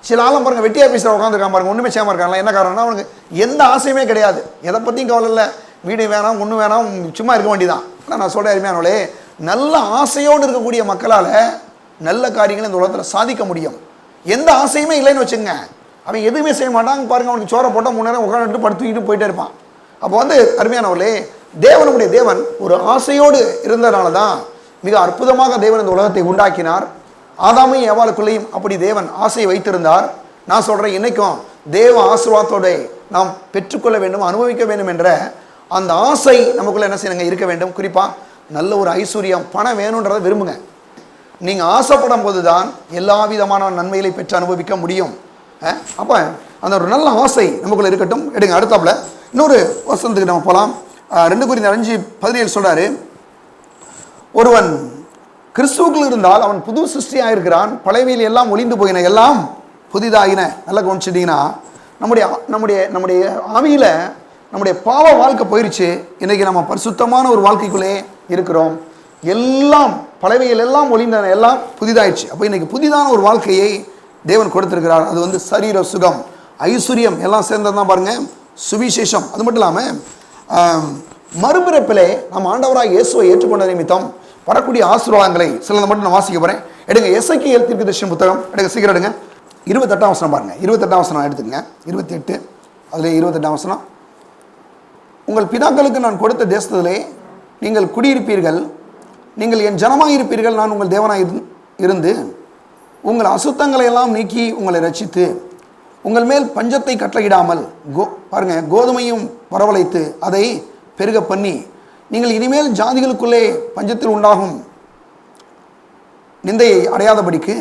சில ஆளும் பாருங்கள், வெட்டி ஆஃபீஸில் உட்காந்துருக்கான் பாருங்கள், ஒன்றுமே செய்யாமல் இருக்காங்களா? என்ன காரணம்னா அவனுக்கு எந்த ஆசையுமே கிடையாது, எதை பற்றியும் கவலை இல்லை, வீடு வேணாம் ஒன்றும் வேணாம், சும்மா இருக்க வேண்டியதான். ஆனால் நான் சொல்கிறேன் அருமையானவளே, நல்ல ஆசையோடு இருக்கக்கூடிய மக்களால் நல்ல காரியங்களை இந்த உலகத்தில் சாதிக்க முடியும். எந்த ஆசையுமே இல்லைன்னு வச்சுங்க, அவன் எதுவுமே செய்ய மாட்டாங்க. பாருங்கள், அவனுக்கு சோறை போட்டால் 3 நேரம் உட்காந்துட்டு படுத்துக்கிட்டு போயிட்டே இருப்பான். அப்போ அருமையானவர்களே, தேவனுடைய தேவன் ஒரு ஆசையோடு இருந்ததுனால தான் மிக அற்புதமாக தேவன் இந்த உலகத்தை உண்டாக்கினார். ஆதாமையும் ஏவாளுக்குள்ளேயும் அப்படி தேவன் ஆசையை வைத்திருந்தார். நான் சொல்கிறேன், இன்னைக்கும் தேவ ஆசீர்வாதத்தோடு நாம் பெற்றுக்கொள்ள வேண்டும், அனுபவிக்க வேண்டும் என்ற அந்த ஆசை நமக்குள்ளே என்ன செய்யணுங்க, இருக்க வேண்டும். குறிப்பாக நல்ல ஒரு ஐஸ்வர்யம், பணம் வேணுன்றதை விரும்புங்க. நீங்கள் ஆசைப்படும் போது தான் எல்லா விதமான நன்மைகளை பெற்று அனுபவிக்க முடியும். அப்போ அந்த ஒரு நல்ல ஆசை நமக்குள்ளே இருக்கட்டும். எடுங்க அடுத்தாப்புல இன்னொரு வசனத்துக்கு நம்ம போகலாம். 2 Corinthians 5:17 சொல்கிறாரு, ஒருவன் கிறிஸ்துவுக்குள் இருந்தால் அவன் புது சிருஷ்டியாக இருக்கிறான், பழையவையில் எல்லாம் ஒளிந்து போயின, எல்லாம் புதிதாகின. நல்லா கவனிச்சிட்டிங்கன்னா நம்முடைய ஆவியில் நம்முடைய பாவ வாழ்க்கை போயிடுச்சு. இன்றைக்கி நம்ம பரிசுத்தமான ஒரு வாழ்க்கைக்குள்ளே இருக்கிறோம். எல்லாம் பழையவையில் எல்லாம் ஒளிந்தன, எல்லாம் புதிதாயிடுச்சு. அப்போ இன்றைக்கி புதிதான ஒரு வாழ்க்கையை தேவன் கொடுத்திருக்கிறார். அது சரீர சுகம், ஐஸ்வர்யம் எல்லாம் சேர்ந்தது தான் பாருங்கள் சுவிசேஷம். அது மட்டும் இல்லாமல் மறுபிறப்பிலே நம்ம ஆண்டவராக இயேசுவை ஏற்றுக்கொண்ட நிமித்தம் வரக்கூடிய ஆசீர்வாதங்களை சிலதை மட்டும் நான் வாசிக்க போகிறேன். எடுங்க எசேக்கியேல் தீர்க்கதரிசன புத்தகம், எடுங்க சீக்கிரம் எடுங்க. 28ஆம் வசனம் பாருங்கள். 28ஆம் வசனம் எடுத்துக்கங்க. 28 அதில் 28ஆம் வசனம், உங்கள் பிதாக்களுக்கு நான் கொடுத்த தேசத்திலே நீங்கள் குடியிருப்பீர்கள், நீங்கள் என் ஜனமாக இருப்பீர்கள், நான் உங்கள் தேவனாக இருந்து உங்கள் அசுத்தங்களை எல்லாம் நீக்கி உங்களை ரட்சித்து உங்கள் மேல் பஞ்சத்தை கட்டளையிடாமல் பாருங்கள் கோதுமையும் வரவழைத்து அதை பெருக பண்ணி நீங்கள் இனிமேல் ஜாதிகளுக்குள்ளே பஞ்சத்தில் உண்டாகும் நிந்தையை அடையாதபடிக்கு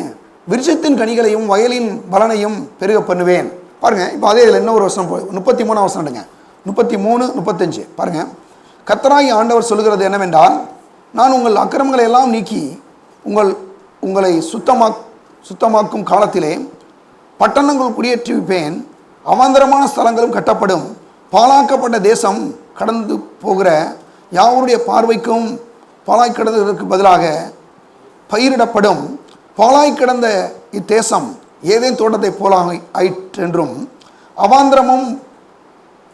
விருட்சத்தின் கனிகளையும் வயலின் பலனையும் பெருக பண்ணுவேன். பாருங்கள், இப்போ அதே இதில் இன்னொரு வசனம் 33ஆம் வசனம் எடுங்க. 33, 35 பாருங்கள். கர்த்தராகிய ஆண்டவர் சொல்லுகிறது என்னவென்றால், நான் உங்கள் அக்கிரமங்களை எல்லாம் நீக்கி உங்களை சுத்தமாக்கும் காலத்திலே பட்டணங்கள் குடியேற்றுவிப்பேன், அவாந்தரமான ஸ்தலங்களும் கட்டப்படும், பாழாக்கப்பட்ட தேசம் கடந்து போகிற யாவருடைய பார்வைக்கும் பாழாய் கிடந்ததற்கு பதிலாக பயிரிடப்படும், பாழாய் கிடந்த இத்தேசம் ஏதேன் தோட்டத்தை போல ஆயிற்றென்றும் அவாந்திரமும்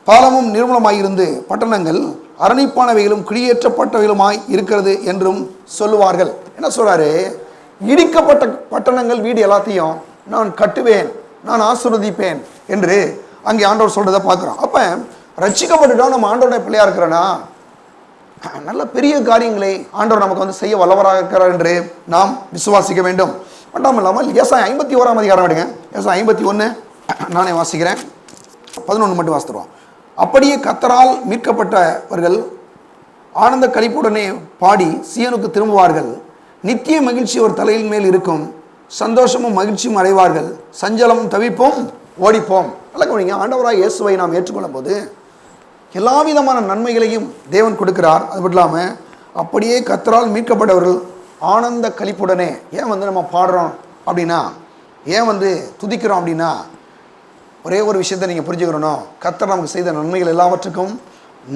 பாலமும் நிர்மலமாயிருந்து பட்டணங்கள் அரணிப்பானவைகளும் குடியேற்றப்பட்டவைகளுமாய் இருக்கிறது என்றும் சொல்லுவார்கள். என்ன சொல்றாரு? இடிக்கப்பட்ட பட்டணங்கள் வீடு எல்லாத்தையும் நான் கட்டுவேன், நான் ஆசீர்வதிப்பேன் என்று அங்கே ஆண்டவர் சொல்றதை பார்க்குறோம். அப்போ ரட்சிக்கப்பட்டுட்டோம், நம்ம ஆண்டவருடைய பிள்ளையா இருக்கிறோன்னா நல்ல பெரிய காரியங்களை ஆண்டவர் நமக்கு வந்து செய்ய வல்லவராக இருக்கிறார் என்று நாம் விசுவாசிக்க வேண்டும். மட்டும் இல்லாமல் ஏசாயா 51 அதிகாரம் எடுங்க. ஏசாயா 51 நானே வாசிக்கிறேன், 11 மட்டும் வாசித்துருவோம். அப்படியே கர்த்தரால் மீட்கப்பட்டவர்கள் ஆனந்த களிப்புடனே பாடி சீயோனுக்கு திரும்புவார்கள். நித்திய மகிழ்ச்சி ஒரு தலையின் மேல் இருக்கும், சந்தோஷமும் மகிழ்ச்சியும் அடைவார்கள், சஞ்சலமும் தவிப்பும் ஓடிப்போம். நல்லா கவனிங்க, ஆண்டவராக இயேசுவை நாம் ஏற்றுக்கொள்ளும் போது எல்லா விதமான நன்மைகளையும் தேவன் கொடுக்கிறார். அது மட்டும் இல்லாமல் அப்படியே கர்த்தரால் மீட்கப்பட்டவர்கள் ஆனந்த களிப்புடனே. ஏன் வந்து நம்ம பாடுறோம் அப்படின்னா, ஏன் வந்து துதிக்கிறோம் அப்படின்னா, ஒரே ஒரு விஷயத்தை நீங்கள் புரிஞ்சுக்கிறோம், கர்த்தர் நமக்கு செய்த நன்மைகள் எல்லாவற்றுக்கும்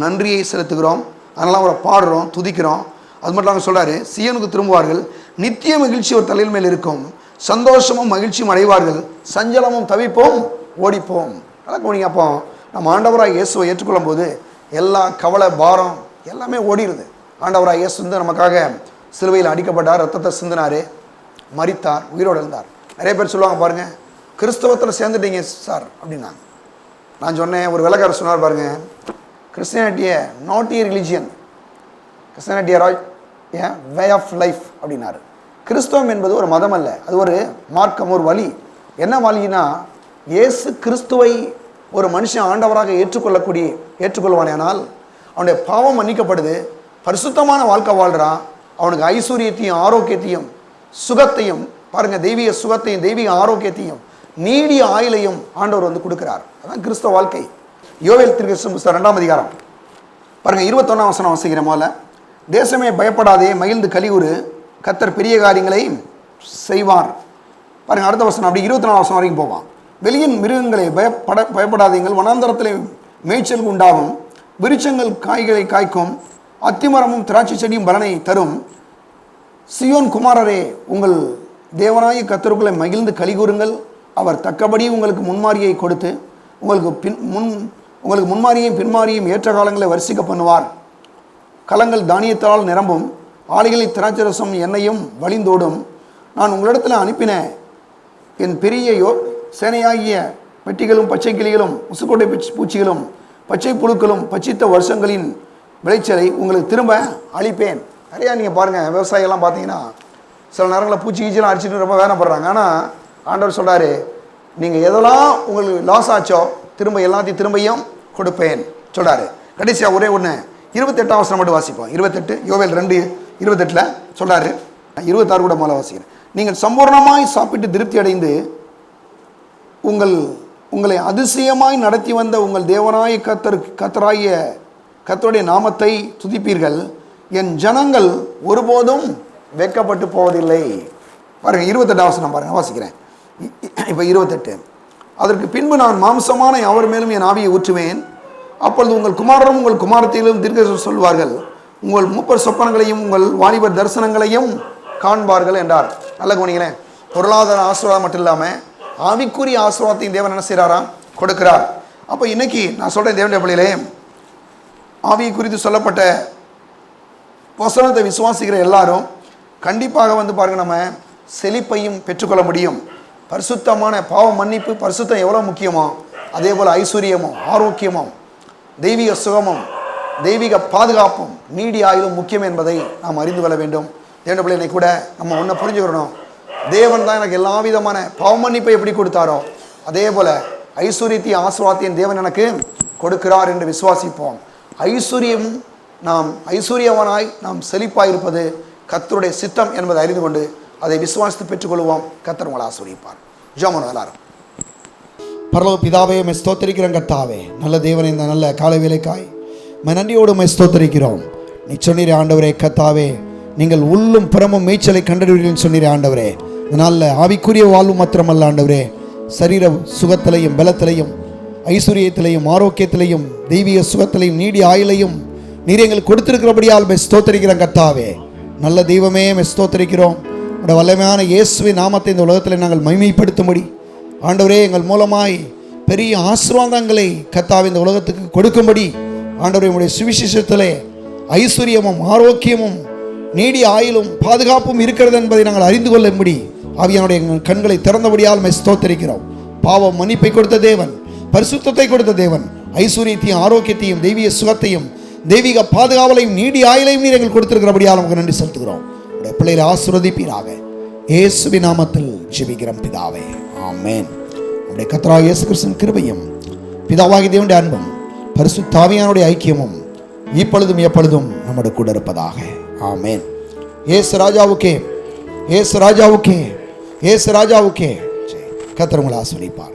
நன்றியை செலுத்துகிறோம், அதெல்லாம் அவரை பாடுறோம், துதிக்கிறோம். அது மட்டும் இல்லாமல் சொல்கிறாரு, சீயோனுக்கு திரும்புவார்கள், நித்திய மகிழ்ச்சி ஒரு தலையின் மேல் இருக்கும், சந்தோஷமும் மகிழ்ச்சியும் அடைவார்கள், சஞ்சலமும் தவிப்போம் ஓடிப்போம். நல்லா கவனிங்க, அப்போ நம்ம ஆண்டவராக இயேசுவை ஏற்றுக்கொள்ளும் போது எல்லா கவலை பாரம் எல்லாமே ஓடிடுது. ஆண்டவராக இயேசு வந்து நமக்காக சிலுவையில் அடிக்கப்பட்டார், ரத்தத்தை சிந்தினார், மரித்தார், உயிரோடு இருந்தார். நிறைய பேர் சொல்லுவாங்க பாருங்க, கிறிஸ்தவத்தில் சேர்ந்துட்டீங்க சார் அப்படின்னாங்க. நான் சொன்னேன், ஒரு விளக்காரர் சொன்னார் பாருங்க, கிறிஸ்டியானிட்டியை நாட் ஏ ரிலிஜியன், கிறிஸ்டியானிட்டியை ஏன் வே ஆஃப் லைஃப் அப்படின்னாரு. கிறிஸ்தவம் என்பது ஒரு மதம் அல்ல, அது ஒரு மார்க்கம், ஒரு வழி. என்ன வழினா, இயேசு கிறிஸ்துவை ஒரு மனுஷன் ஆண்டவராக ஏற்றுக்கொள்வானேனால் அவனுடைய பாவம் மன்னிக்கப்படுது, பரிசுத்தமான வாழ்க்கை வாழ்கிறான், அவனுக்கு ஐஸ்வர்யத்தையும் ஆரோக்கியத்தையும் சுகத்தையும் பாருங்கள், தெய்வீக சுகத்தையும் தெய்வீக ஆரோக்கியத்தையும் நீடிய ஆயுளையும் ஆண்டவர் வந்து கொடுக்கிறார். அதான் கிறிஸ்தவ வாழ்க்கை. யோவேல் தீர்க்கதரிசன புத்தகம் 2 அதிகாரம் பாருங்கள், 21 வசனம் வாசிக்கிற போல, தேசமே பயப்படாதே, மகிழ்ந்து கலிவுறு, கர்த்தர் பெரிய காரியங்களை செய்வார். பாருங்கள் அடுத்த வசனம், அப்படி 24 வசனம் வரைக்கும் போவான். வெளியின் மிருகங்களை பயப்படாதீங்கள், வனாந்தரத்தில் மேய்ச்சல் உண்டாகும், விருட்சங்கள் காய்களை காய்க்கும், அத்திமரமும் திராட்சை செடியும் பலனை தரும். சியோன் குமாரரே, உங்கள் தேவனாய கர்த்தருக்குள்ளே மகிழ்ந்து கலிகூறுங்கள், அவர் தக்கபடி உங்களுக்கு முன்மாரியை கொடுத்து உங்களுக்கு முன்மாரியும் பின்மாரியும் ஏற்ற காலங்களை வரிசிக்க பண்ணுவார். கலங்கள் தானியத்தால் நிரம்பும், ஆலைகளில் திராட்சை ரசம் எண்ணெயும் வழிந்தோடும். நான் உங்களிடத்தில் அனுப்பின என் பெரிய சேனையாகிய வெட்டிகளும் பச்சை கிளிகளும் முசுக்கோட்டை பூச்சிகளும் பச்சை புழுக்களும் பச்சித்த வருஷங்களின் விளைச்சலை உங்களுக்கு திரும்ப அளிப்பேன். நிறையா நீங்கள் பாருங்கள், விவசாயிகள்லாம் பார்த்தீங்கன்னா சில நேரங்களில் பூச்சி கீச்செல்லாம் அடிச்சுட்டு ரொம்ப வேதனைப்படுறாங்க. ஆனால் ஆண்டவர் சொல்கிறாரு, நீங்கள் எதெல்லாம் உங்களுக்கு லாஸ் ஆச்சோ திரும்ப எல்லாத்தையும் திரும்பியும் கொடுப்பேன் சொல்கிறாரு. கடைசியாக ஒரே ஒன்று 28 வசனம் மட்டும் வாசிப்போம். 28 யோவேல் 2:28 சொல்கிறாரு. 26 கூட மேலே வாசிக்கிறேன். நீங்கள் சம்பூர்ணமாய் சாப்பிட்டு திருப்தி அடைந்து உங்களை அதிசயமாய் நடத்தி வந்த உங்கள் தேவனாய கர்த்தருடைய நாமத்தை துதிப்பீர்கள், என் ஜனங்கள் ஒருபோதும் வெட்கப்பட்டு போவதில்லை. பாருங்க 28 வசனம் பாருங்க, வாசிக்கிறேன். இப்போ 28, அதற்கு பின்பு நான் மாம்சமான யாவர் மேலும் என் ஆவியை ஊற்றுவேன், அப்பொழுது உங்கள் குமாரரும் உங்கள் குமாரத்திலும் தீர்க்க சொல்வார்கள், உங்கள் மூப்பர் சொப்பனங்களையும் உங்கள் வாலிபர் தரிசனங்களையும் காண்பார்கள் என்றார். நல்ல கவனிங்களேன், பொருளாதார ஆசீர்வாதம் மட்டும் இல்லாமல் ஆவிக்குரிய ஆசீர்வாதத்தையும் தேவன் என்ன செய்கிறாராம், கொடுக்கிறார். அப்போ இன்னைக்கு நான் சொல்கிறேன், தேவனுடைய பிள்ளைகளே, ஆவியை குறித்து சொல்லப்பட்ட வசனத்தை விசுவாசிக்கிற எல்லாரும் கண்டிப்பாக வந்து பாருங்கள், நம்ம செழிப்பையும் பெற்றுக்கொள்ள முடியும். பரிசுத்தமான பாவ மன்னிப்பு, பரிசுத்தம் எவ்வளோ முக்கியமோ அதே போல் ஐஸ்வர்யமும் ஆரோக்கியமும் தெய்வீக சுகமும் தெய்வீக பாதுகாப்பும் நீடி ஆயுளும் முக்கியம் என்பதை நாம் அறிந்து கொள்ள வேண்டும். தேவனுடைய பிள்ளைகளை கூட நம்ம ஒன்றை புரிஞ்சுக்கிறணும், தேவன் தான் எனக்கு எல்லா விதமான பாவ மன்னிப்பை எப்படி கொடுத்தாரோ அதே போல் ஐஸ்வர்யத்தையும் ஆசீர்வாதத்தையும் தேவன் எனக்கு கொடுக்கிறார் என்று விசுவாசிப்போம். நாம் ஐஸ்வர்யவனாய் நாம் செழிப்பாயிருப்பது கர்த்தருடைய சித்தம் என்பதை அறிந்து கொண்டு அதை விசுவாசித்து பெற்றுக்கொள்வோம். கர்த்தர் உங்களை ஆசீர்வதிப்பார். ஜெபம் எல்லாரும். பரலோக பிதாவே, உம்மை ஸ்தோத்திரிக்கிறோம். கர்த்தாவே, நல்ல தேவனே, இந்த நல்ல காலை வேளைக்காய் நன்றியோடு உம்மை ஸ்தோத்திரிக்கிறோம். நீ சொன்னீரே ஆண்டவரே, கர்த்தாவே, நீங்கள் உள்ளும் புறமும் மேய்ச்சலை கண்டறிவீர்கள் சொன்னீரே ஆண்டவரே. இதனால் ஆவிக்குரிய வாழ்வு மாத்திரமல்ல ஆண்டவரே, சரீர சுகத்திலையும் பலத்திலையும் ஐஸ்வர்யத்திலையும் ஆரோக்கியத்திலையும் தெய்வீக சுகத்திலையும் நீடிய ஆயுளையும் நீர் எங்களுக்கு கொடுத்திருக்கிறபடியால் உம்மை ஸ்தோத்திரிக்கிறோம். கர்த்தாவே, நல்ல தெய்வமே, உம்மை ஸ்தோத்திரிக்கிறோம். உடைய வல்லமையான இயேசுவின் நாமத்தை இந்த உலகத்தில் நாங்கள் மகிமைப்படுத்தும்படி ஆண்டவரே எங்கள் மூலமாய் பெரிய ஆசீர்வாதங்களை கர்த்தாவே இந்த உலகத்துக்கு கொடுக்கும்படி ஆண்டவரே உம்முடைய சுவிசேஷத்திலே ஐஸ்வர்யமும் ஆரோக்கியமும் நீடிய ஆயுளும் பாதுகாப்பும் இருக்கிறது என்பதை நாங்கள் அறிந்து கொள்ளும்படி ஆவியானுடைய எங்கள் கண்களை திறந்தபடியால் மை ஸ்தோத்திரிக்கிறோம். பாவம் மன்னிப்பை கொடுத்த தேவன், பரிசுத்தத்தை கொடுத்த தேவன், ஐஸ்வர்யத்தையும் ஆரோக்கியத்தையும் தெய்வீக சுகத்தையும் தெய்வீக பாதுகாவலையும் நீடிய ஆயுளையும் நீர் எங்கள் கொடுத்திருக்கிறபடியால் நமக்கு நன்றி செலுத்துகிறோம். உடைய பிள்ளைகளை ஆசீர்வதிப்பீராக. இயேசுவின் நாமத்தில் ஜெபிக்கிறோம் பிதாவே, ஆமென். உடைய கர்த்தராகிய இயேசு கிறிஸ்துவின் கிருபையும் பிதாவாகிய தேவனுடைய அன்பும் பரிசுத்த ஆவியானுடைய ஐக்கியமும் இப்பொழுதும் எப்பொழுதும் நம்மோடு கூட இருப்பதாக. ஆமென். இயேசு ராஜாவுக்கே, இயேசு ராஜாவுக்கே, இயேசு ராஜாவுக்கே. கர்த்தர் உங்களை ஆசீர்வதிப்பார்.